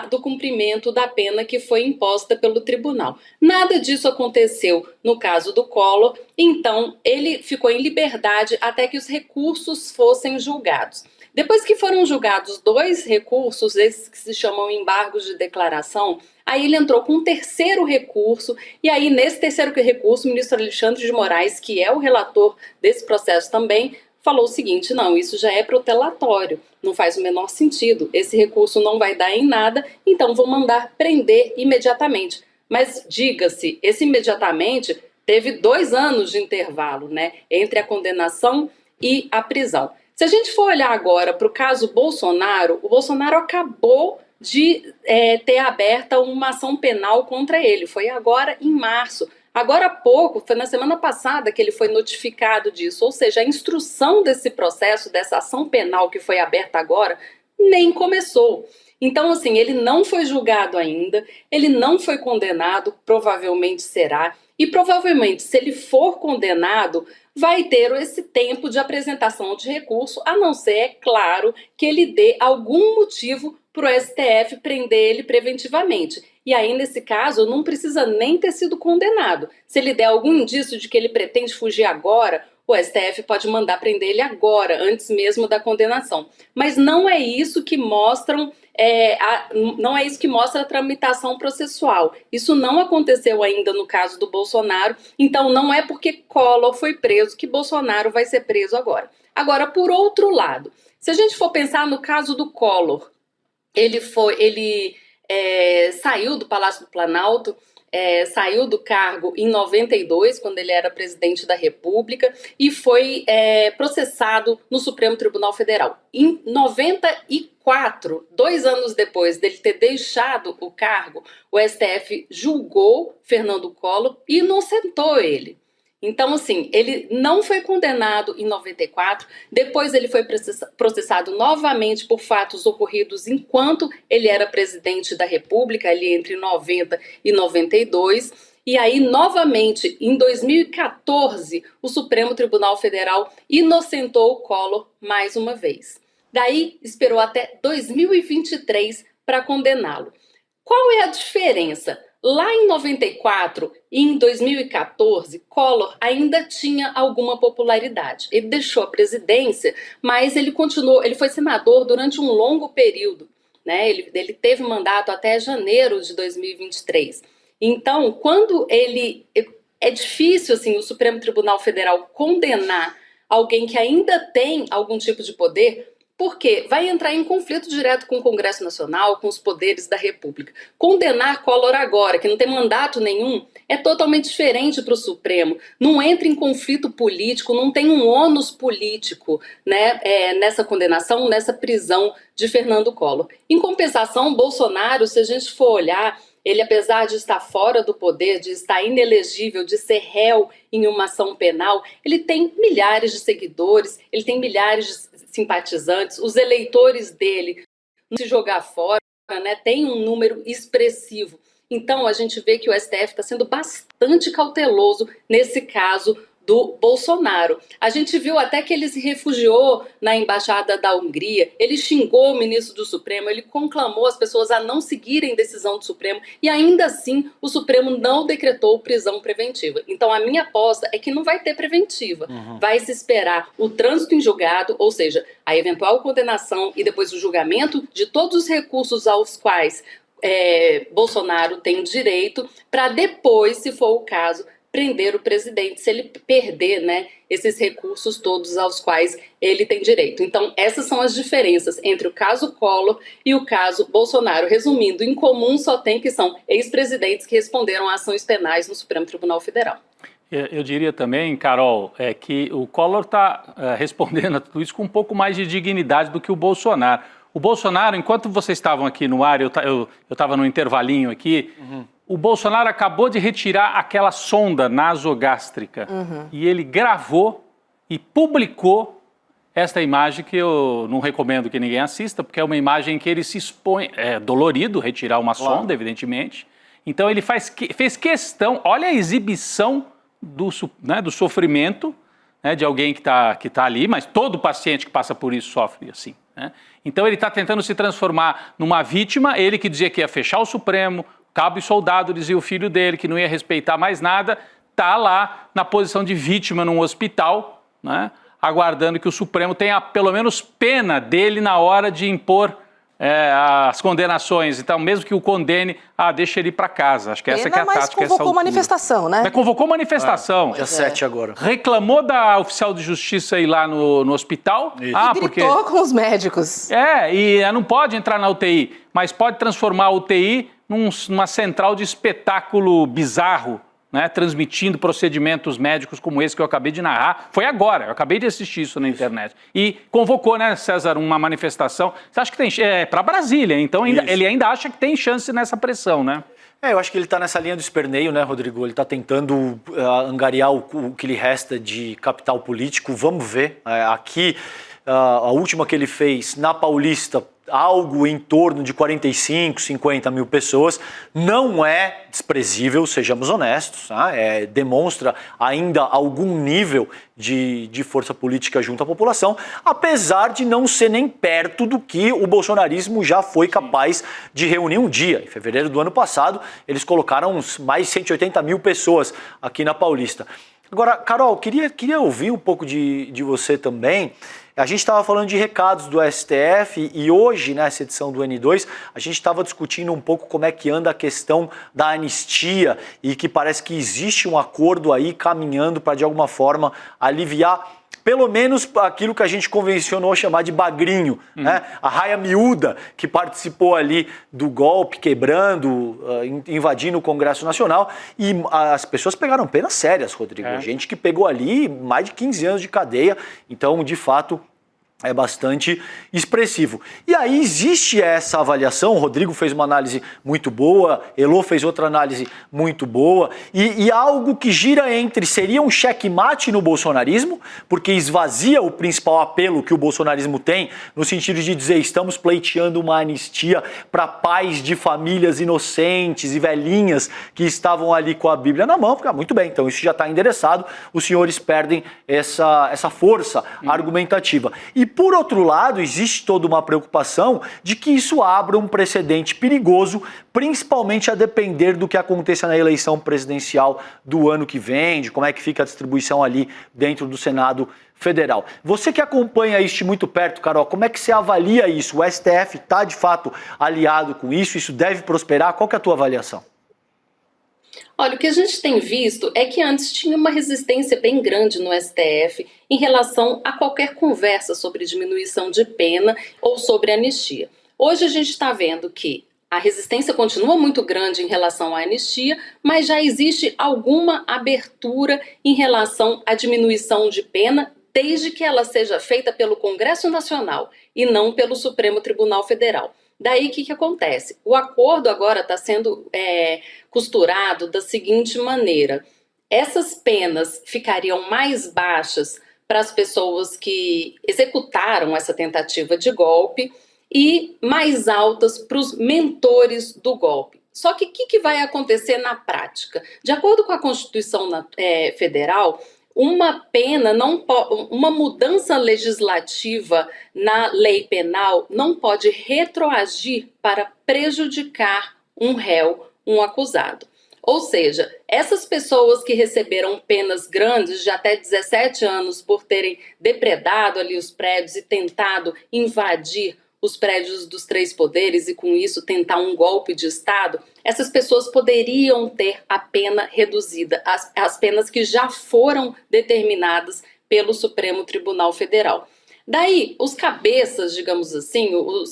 do cumprimento da pena que foi imposta pelo tribunal. Nada disso aconteceu no caso do Collor, então ele ficou em liberdade até que os recursos fossem julgados. Depois que foram julgados 2 recursos, esses que se chamam embargos de declaração, aí ele entrou com um terceiro recurso, e aí nesse terceiro recurso o ministro Alexandre de Moraes, que é o relator desse processo também, falou o seguinte: não, isso já é protelatório, não faz o menor sentido, esse recurso não vai dar em nada, então vou mandar prender imediatamente. Mas diga-se, esse imediatamente teve 2 anos de intervalo, né, entre a condenação e a prisão. Se a gente for olhar agora para o caso Bolsonaro, o Bolsonaro acabou de ter aberta uma ação penal contra ele, foi agora em março. Agora há pouco, foi na semana passada que ele foi notificado disso, ou seja, a instrução desse processo, dessa ação penal que foi aberta agora, nem começou. Então, assim, ele não foi julgado ainda, ele não foi condenado, provavelmente será, e provavelmente, se ele for condenado, vai ter esse tempo de apresentação de recurso, a não ser, é claro, que ele dê algum motivo para o STF prender ele preventivamente. E aí, nesse caso, não precisa nem ter sido condenado. Se ele der algum indício de que ele pretende fugir agora, o STF pode mandar prender ele agora, antes mesmo da condenação. Mas não é isso que mostram, não é isso que mostra a tramitação processual. Isso não aconteceu ainda no caso do Bolsonaro, então não é porque Collor foi preso que Bolsonaro vai ser preso agora. Agora, por outro lado, se a gente for pensar no caso do Collor, ele saiu do Palácio do Planalto, saiu do cargo em 92, quando ele era presidente da República, e foi processado no Supremo Tribunal Federal. Em 94, 2 anos depois dele ter deixado o cargo, o STF julgou Fernando Collor e inocentou ele. Então, assim, ele não foi condenado em 94, depois ele foi processado novamente por fatos ocorridos enquanto ele era presidente da República, ali entre 90 e 92, e aí, novamente, em 2014, o Supremo Tribunal Federal inocentou o Collor mais uma vez. Daí, esperou até 2023 para condená-lo. Qual é a diferença? Lá em 94 e em 2014, Collor ainda tinha alguma popularidade. Ele deixou a presidência, mas ele foi senador durante um longo período, né? Ele teve mandato até janeiro de 2023. Então, quando é difícil assim, o Supremo Tribunal Federal condenar alguém que ainda tem algum tipo de poder, porque vai entrar em conflito direto com o Congresso Nacional, com os poderes da República. Condenar Collor agora, que não tem mandato nenhum, é totalmente diferente para o Supremo. Não entra em conflito político, não tem um ônus político, né, nessa condenação, nessa prisão de Fernando Collor. Em compensação, Bolsonaro, se a gente for olhar, ele, apesar de estar fora do poder, de estar inelegível, de ser réu em uma ação penal, ele tem milhares de seguidores, ele tem milhares de simpatizantes, os eleitores dele não se jogar fora, né, tem um número expressivo. Então a gente vê que o STF está sendo bastante cauteloso nesse caso do Bolsonaro. A gente viu até que ele se refugiou na embaixada da Hungria, ele xingou o ministro do Supremo, ele conclamou as pessoas a não seguirem decisão do Supremo e ainda assim o Supremo não decretou prisão preventiva. Então a minha aposta é que não vai ter preventiva. Vai se esperar o trânsito em julgado, ou seja, a eventual condenação e depois o julgamento de todos os recursos aos quais Bolsonaro tem direito, para depois, se for o caso, prender o presidente se ele perder, né, esses recursos todos aos quais ele tem direito. Então, essas são as diferenças entre o caso Collor e o caso Bolsonaro. Resumindo, em comum só tem que são ex-presidentes que responderam a ações penais no Supremo Tribunal Federal. Eu diria também, Carol, que o Collor está respondendo a tudo isso com um pouco mais de dignidade do que o Bolsonaro. O Bolsonaro, enquanto vocês estavam aqui no ar, eu estava no intervalinho aqui, o Bolsonaro acabou de retirar aquela sonda nasogástrica e ele gravou e publicou esta imagem que eu não recomendo que ninguém assista, porque é uma imagem que ele se expõe, é dolorido retirar uma sonda, evidentemente. Então ele fez questão, olha a exibição do sofrimento, né, de alguém que tá ali, mas todo paciente que passa por isso sofre assim, né? Então ele está tentando se transformar numa vítima, ele que dizia que ia fechar o Supremo, cabo e soldado, dizia o filho dele, que não ia respeitar mais nada, está lá na posição de vítima num hospital, né, aguardando que o Supremo tenha pelo menos pena dele na hora de impor as condenações. Então, mesmo que o condene, deixa ele ir para casa. Acho que essa que é a tática. Mas convocou manifestação, né? Mas convocou manifestação. Dia 7 agora. Reclamou da oficial de justiça ir lá no hospital. E gritou com os médicos. E não pode entrar na UTI, mas pode transformar a UTI numa central de espetáculo bizarro, né, transmitindo procedimentos médicos como esse que eu acabei de narrar. Foi agora, eu acabei de assistir isso na internet. E convocou, né, César, uma manifestação. Você acha que tem... para Brasília, então ele ainda acha que tem chance nessa pressão, né? Eu acho que ele está nessa linha do esperneio, né, Rodrigo? Ele está tentando angariar o que lhe resta de capital político. Vamos ver. Aqui, a última que ele fez na Paulista, algo em torno de 45, 50 mil pessoas, não é desprezível, sejamos honestos, tá? Demonstra ainda algum nível de força política junto à população, apesar de não ser nem perto do que o bolsonarismo já foi capaz de reunir um dia. Em fevereiro do ano passado, eles colocaram mais de 180 mil pessoas aqui na Paulista. Agora, Carol, queria ouvir um pouco de você também. A gente estava falando de recados do STF e hoje, nessa edição do N2, a gente estava discutindo um pouco como é que anda a questão da anistia e que parece que existe um acordo aí caminhando para, de alguma forma, aliviar pelo menos aquilo que a gente convencionou chamar de bagrinho, né? A raia miúda que participou ali do golpe, quebrando, invadindo o Congresso Nacional, e as pessoas pegaram penas sérias, Rodrigo. Gente que pegou ali mais de 15 anos de cadeia, então, de fato, é bastante expressivo. E aí existe essa avaliação, o Rodrigo fez uma análise muito boa, Elô fez outra análise muito boa, e algo que gira entre, seria um checkmate no bolsonarismo, porque esvazia o principal apelo que o bolsonarismo tem, no sentido de dizer, estamos pleiteando uma anistia para pais de famílias inocentes e velhinhas que estavam ali com a Bíblia na mão, porque muito bem, então isso já está endereçado, os senhores perdem essa força argumentativa. E por outro lado, existe toda uma preocupação de que isso abra um precedente perigoso, principalmente a depender do que aconteça na eleição presidencial do ano que vem, de como é que fica a distribuição ali dentro do Senado Federal. Você que acompanha isso muito perto, Carol, como é que você avalia isso? O STF está de fato aliado com isso? Isso deve prosperar? Qual que é a tua avaliação? Olha, o que a gente tem visto é que antes tinha uma resistência bem grande no STF em relação a qualquer conversa sobre diminuição de pena ou sobre anistia. Hoje a gente está vendo que a resistência continua muito grande em relação à anistia, mas já existe alguma abertura em relação à diminuição de pena, desde que ela seja feita pelo Congresso Nacional e não pelo Supremo Tribunal Federal. Daí o que acontece? O acordo agora está sendo costurado da seguinte maneira: essas penas ficariam mais baixas para as pessoas que executaram essa tentativa de golpe e mais altas para os mentores do golpe. Só que o que vai acontecer na prática? De acordo com a Constituição Federal, uma mudança legislativa na lei penal não pode retroagir para prejudicar um réu, um acusado. Ou seja, essas pessoas que receberam penas grandes de até 17 anos por terem depredado ali os prédios e tentado invadir os prédios dos três poderes e com isso tentar um golpe de Estado, essas pessoas poderiam ter a pena reduzida, as penas que já foram determinadas pelo Supremo Tribunal Federal. Daí, os cabeças, digamos assim,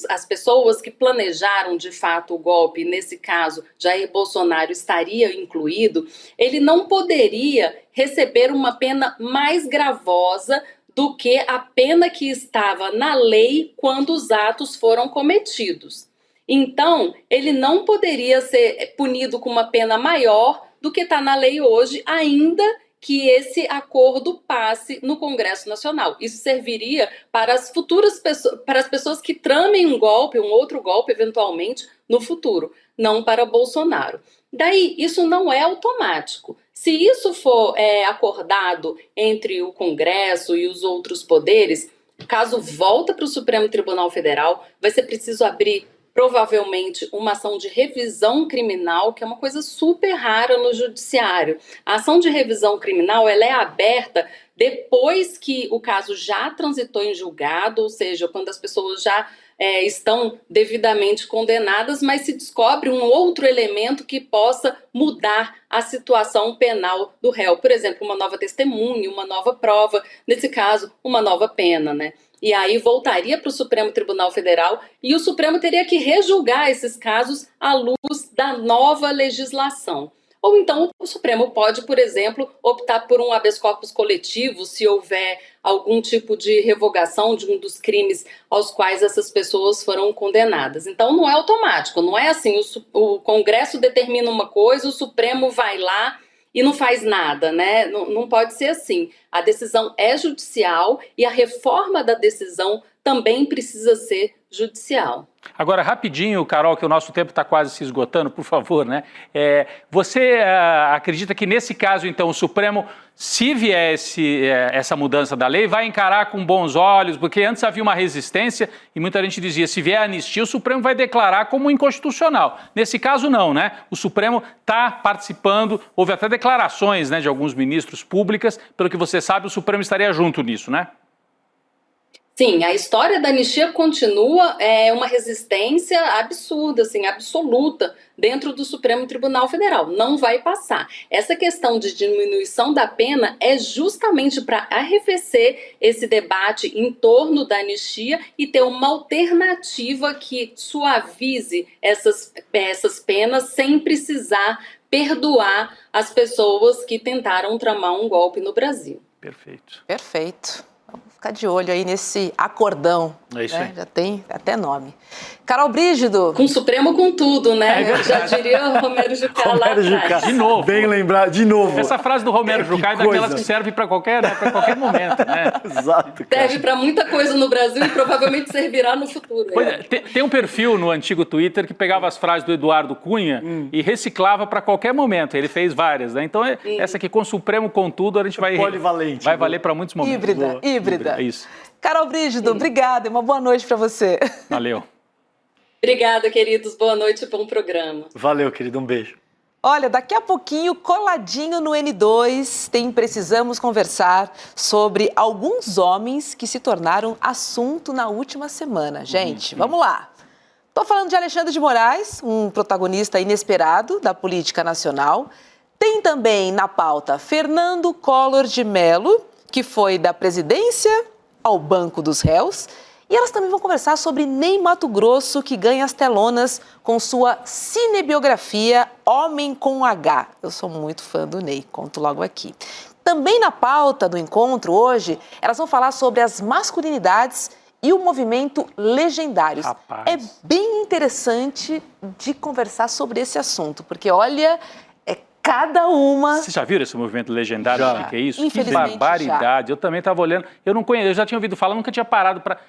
as pessoas que planejaram de fato o golpe, nesse caso, Jair Bolsonaro estaria incluído, ele não poderia receber uma pena mais gravosa do que a pena que estava na lei quando os atos foram cometidos. Então, ele não poderia ser punido com uma pena maior do que está na lei hoje, ainda que esse acordo passe no Congresso Nacional. Isso serviria para as futuras pessoas, para as pessoas que tramem um golpe, um outro golpe, eventualmente, no futuro, não para Bolsonaro. Daí, isso não é automático. Se isso for acordado entre o Congresso e os outros poderes, caso volta para o Supremo Tribunal Federal, vai ser preciso abrir provavelmente uma ação de revisão criminal, que é uma coisa super rara no judiciário. A ação de revisão criminal, ela é aberta depois que o caso já transitou em julgado, ou seja, quando as pessoas já estão devidamente condenadas, mas se descobre um outro elemento que possa mudar a situação penal do réu. Por exemplo, uma nova testemunha, uma nova prova, nesse caso, uma nova pena, né? E aí voltaria para o Supremo Tribunal Federal e o Supremo teria que rejulgar esses casos à luz da nova legislação. Ou então o Supremo pode, por exemplo, optar por um habeas corpus coletivo se houver algum tipo de revogação de um dos crimes aos quais essas pessoas foram condenadas. Então não é automático, não é assim, o Congresso determina uma coisa, o Supremo vai lá e não faz nada, né? Não pode ser assim. A decisão é judicial e a reforma da decisão também precisa ser judicial. Agora, rapidinho, Carol, que o nosso tempo está quase se esgotando, por favor, né? Você acredita que nesse caso, então, o Supremo, se vier essa mudança da lei, vai encarar com bons olhos? Porque antes havia uma resistência e muita gente dizia, se vier a anistia, o Supremo vai declarar como inconstitucional. Nesse caso, não, né? O Supremo está participando, houve até declarações, né, de alguns ministros públicas, pelo que você sabe, o Supremo estaria junto nisso, né? Sim, a história da anistia continua, uma resistência absurda, assim, absoluta, dentro do Supremo Tribunal Federal. Não vai passar. Essa questão de diminuição da pena é justamente para arrefecer esse debate em torno da anistia e ter uma alternativa que suavize essas penas sem precisar perdoar as pessoas que tentaram tramar um golpe no Brasil. Perfeito. Perfeito. Vamos ficar de olho aí nesse acordão. É isso aí. Já tem até nome. Carol Brígido. Com o Supremo com tudo, né? Já diria o Romero Jucá lá atrás. De novo. Bem lembrado, de novo. Essa frase do Romero Jucá é daquelas que serve para qualquer momento, né? Exato. Cara. Serve para muita coisa no Brasil e provavelmente servirá no futuro. Tem um perfil no antigo Twitter que pegava as frases do Eduardo Cunha e reciclava para qualquer momento. Ele fez várias, né? Então, essa aqui com o Supremo com tudo, a gente vai... Polivalente. Vai valer para muitos momentos. Híbrida. É isso. Carol Brígido, obrigada e uma boa noite para você. Valeu. Obrigada, queridos. Boa noite e bom programa. Valeu, querido. Um beijo. Olha, daqui a pouquinho, coladinho no N2, Precisamos Conversar sobre alguns homens que se tornaram assunto na última semana. Gente, vamos lá. Estou falando de Alexandre de Moraes, um protagonista inesperado da política nacional. Tem também na pauta Fernando Collor de Mello, que foi da presidência ao Banco dos Réus. E elas também vão conversar sobre Ney Matogrosso, que ganha as telonas com sua cinebiografia Homem com H. Eu sou muito fã do Ney, conto logo aqui. Também na pauta do encontro hoje, elas vão falar sobre as masculinidades e o movimento Legendários. Rapaz. É bem interessante de conversar sobre esse assunto, porque olha... Cada uma... Vocês já viram esse movimento Legendário? O que é isso? Que Infelizmente, barbaridade. Já. Eu também estava olhando. Eu não conheço, eu já tinha ouvido falar, nunca tinha parado para...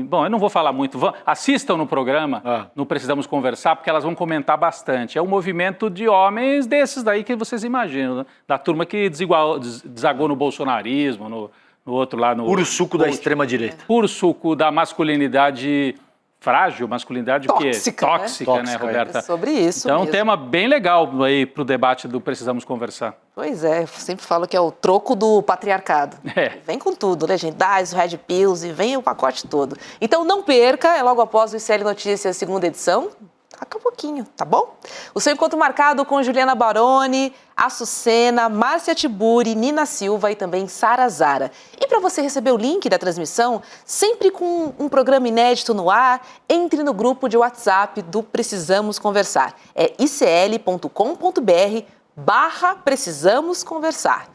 Bom, eu não vou falar muito. Assistam no programa, não Precisamos Conversar, porque elas vão comentar bastante. É um movimento de homens desses daí que vocês imaginam, né? Da turma que desagou no bolsonarismo, no outro lá... No puro suco da extrema-direita. Puro suco da masculinidade... Frágil, masculinidade tóxica, né, Roberta? É sobre isso então, mesmo. Um tema bem legal aí para o debate do Precisamos Conversar. Pois é, eu sempre falo que é o troco do patriarcado. Vem com tudo, Legendários, Red Pills e vem o pacote todo. Então não perca, é logo após o ICL Notícias, segunda edição. Daqui a pouquinho, tá bom? O seu encontro marcado com Juliana Baroni, Açucena, Márcia Tiburi, Nina Silva e também Sara Zara. E para você receber o link da transmissão, sempre com um programa inédito no ar, entre no grupo de WhatsApp do Precisamos Conversar. É icl.com.br/Precisamos Conversar.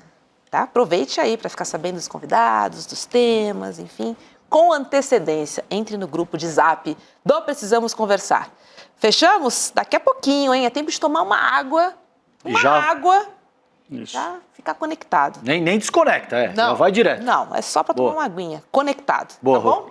Tá? Aproveite aí para ficar sabendo dos convidados, dos temas, enfim, com antecedência. Entre no grupo de Zap do Precisamos Conversar. Fechamos? Daqui a pouquinho, hein? É tempo de tomar uma água. Isso. Já ficar conectado. Nem desconecta, já vai direto. Não, é só para tomar uma aguinha. Conectado, Boa, tá bom?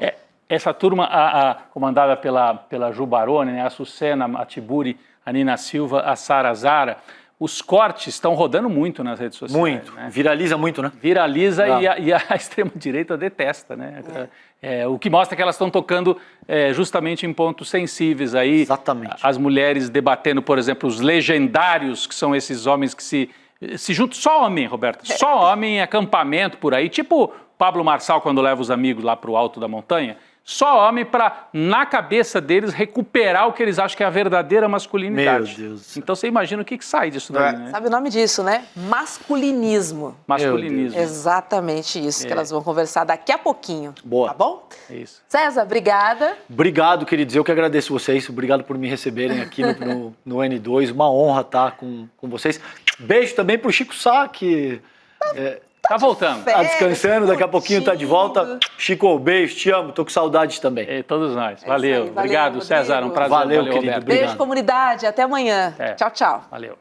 Essa turma, comandada pela Ju Baroni, né, a Açucena, a Tiburi, a Nina Silva, a Sara Zara, os cortes estão rodando muito nas redes sociais. Muito. Né? Viraliza muito, né? Viraliza e a extrema-direita detesta, né? O que mostra que elas estão tocando justamente em pontos sensíveis aí. Exatamente. As mulheres debatendo, por exemplo, os legendários, que são esses homens que se juntam. Só homem, Roberta. Só homem em acampamento por aí. Tipo Pablo Marçal quando leva os amigos lá para o alto da montanha. Só homem para, na cabeça deles, recuperar o que eles acham que é a verdadeira masculinidade. Meu Deus. Então você imagina o que sai disso daí, né? Sabe o nome disso, né? Masculinismo. Masculinismo. Exatamente isso que elas vão conversar daqui a pouquinho. Boa. Tá bom? É isso. César, obrigada. Obrigado, queridos. Eu que agradeço vocês. Obrigado por me receberem aqui no N2. Uma honra estar com vocês. Beijo também pro Chico Sá, que... Tá voltando. Tá descansando, daqui a pouquinho tá de volta. Chico, beijo, te amo, tô com saudades também. Todos nós. Valeu. Valeu, Obrigado, Rodrigo. César. Um prazer. Valeu, querido. Roberto. Obrigado. Beijo, comunidade. Até amanhã. Tchau, tchau. Valeu.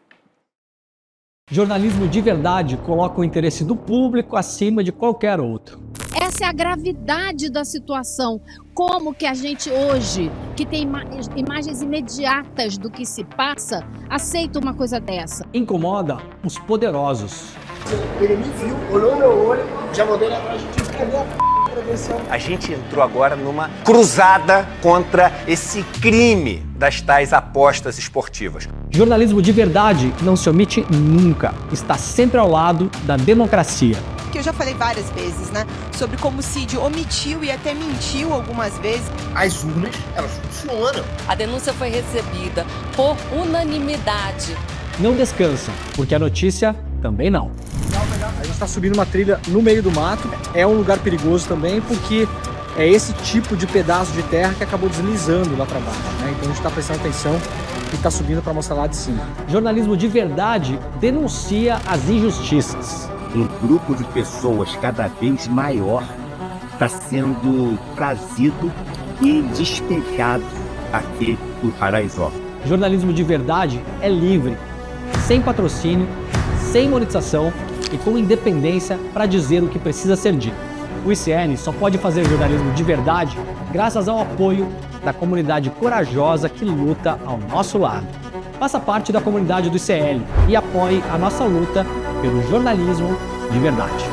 Jornalismo de verdade coloca o interesse do público acima de qualquer outro. Essa é a gravidade da situação. Como que a gente hoje, que tem imagens imediatas do que se passa, aceita uma coisa dessa? Incomoda os poderosos. Ele me viu, olhou no meu olho, já mandei ele atrás de ti. Cadê a prevenção? A gente entrou agora numa cruzada contra esse crime das tais apostas esportivas. Jornalismo de verdade não se omite nunca. Está sempre ao lado da democracia. Que eu já falei várias vezes, né? Sobre como o Cid omitiu e até mentiu algumas vezes. As urnas, elas funcionam. A denúncia foi recebida por unanimidade. Não descansa, porque a notícia também não. A gente está subindo uma trilha no meio do mato. É um lugar perigoso também, porque é esse tipo de pedaço de terra que acabou deslizando lá para baixo, né? Então a gente está prestando atenção e está subindo para mostrar lá de cima. Jornalismo de verdade denuncia as injustiças. Um grupo de pessoas cada vez maior está sendo trazido e despejado aqui no Paraisópolis. Jornalismo de verdade é livre, sem patrocínio, sem monetização e com independência para dizer o que precisa ser dito. O ICN só pode fazer jornalismo de verdade graças ao apoio da comunidade corajosa que luta ao nosso lado. Faça parte da comunidade do ICL e apoie a nossa luta pelo jornalismo de verdade.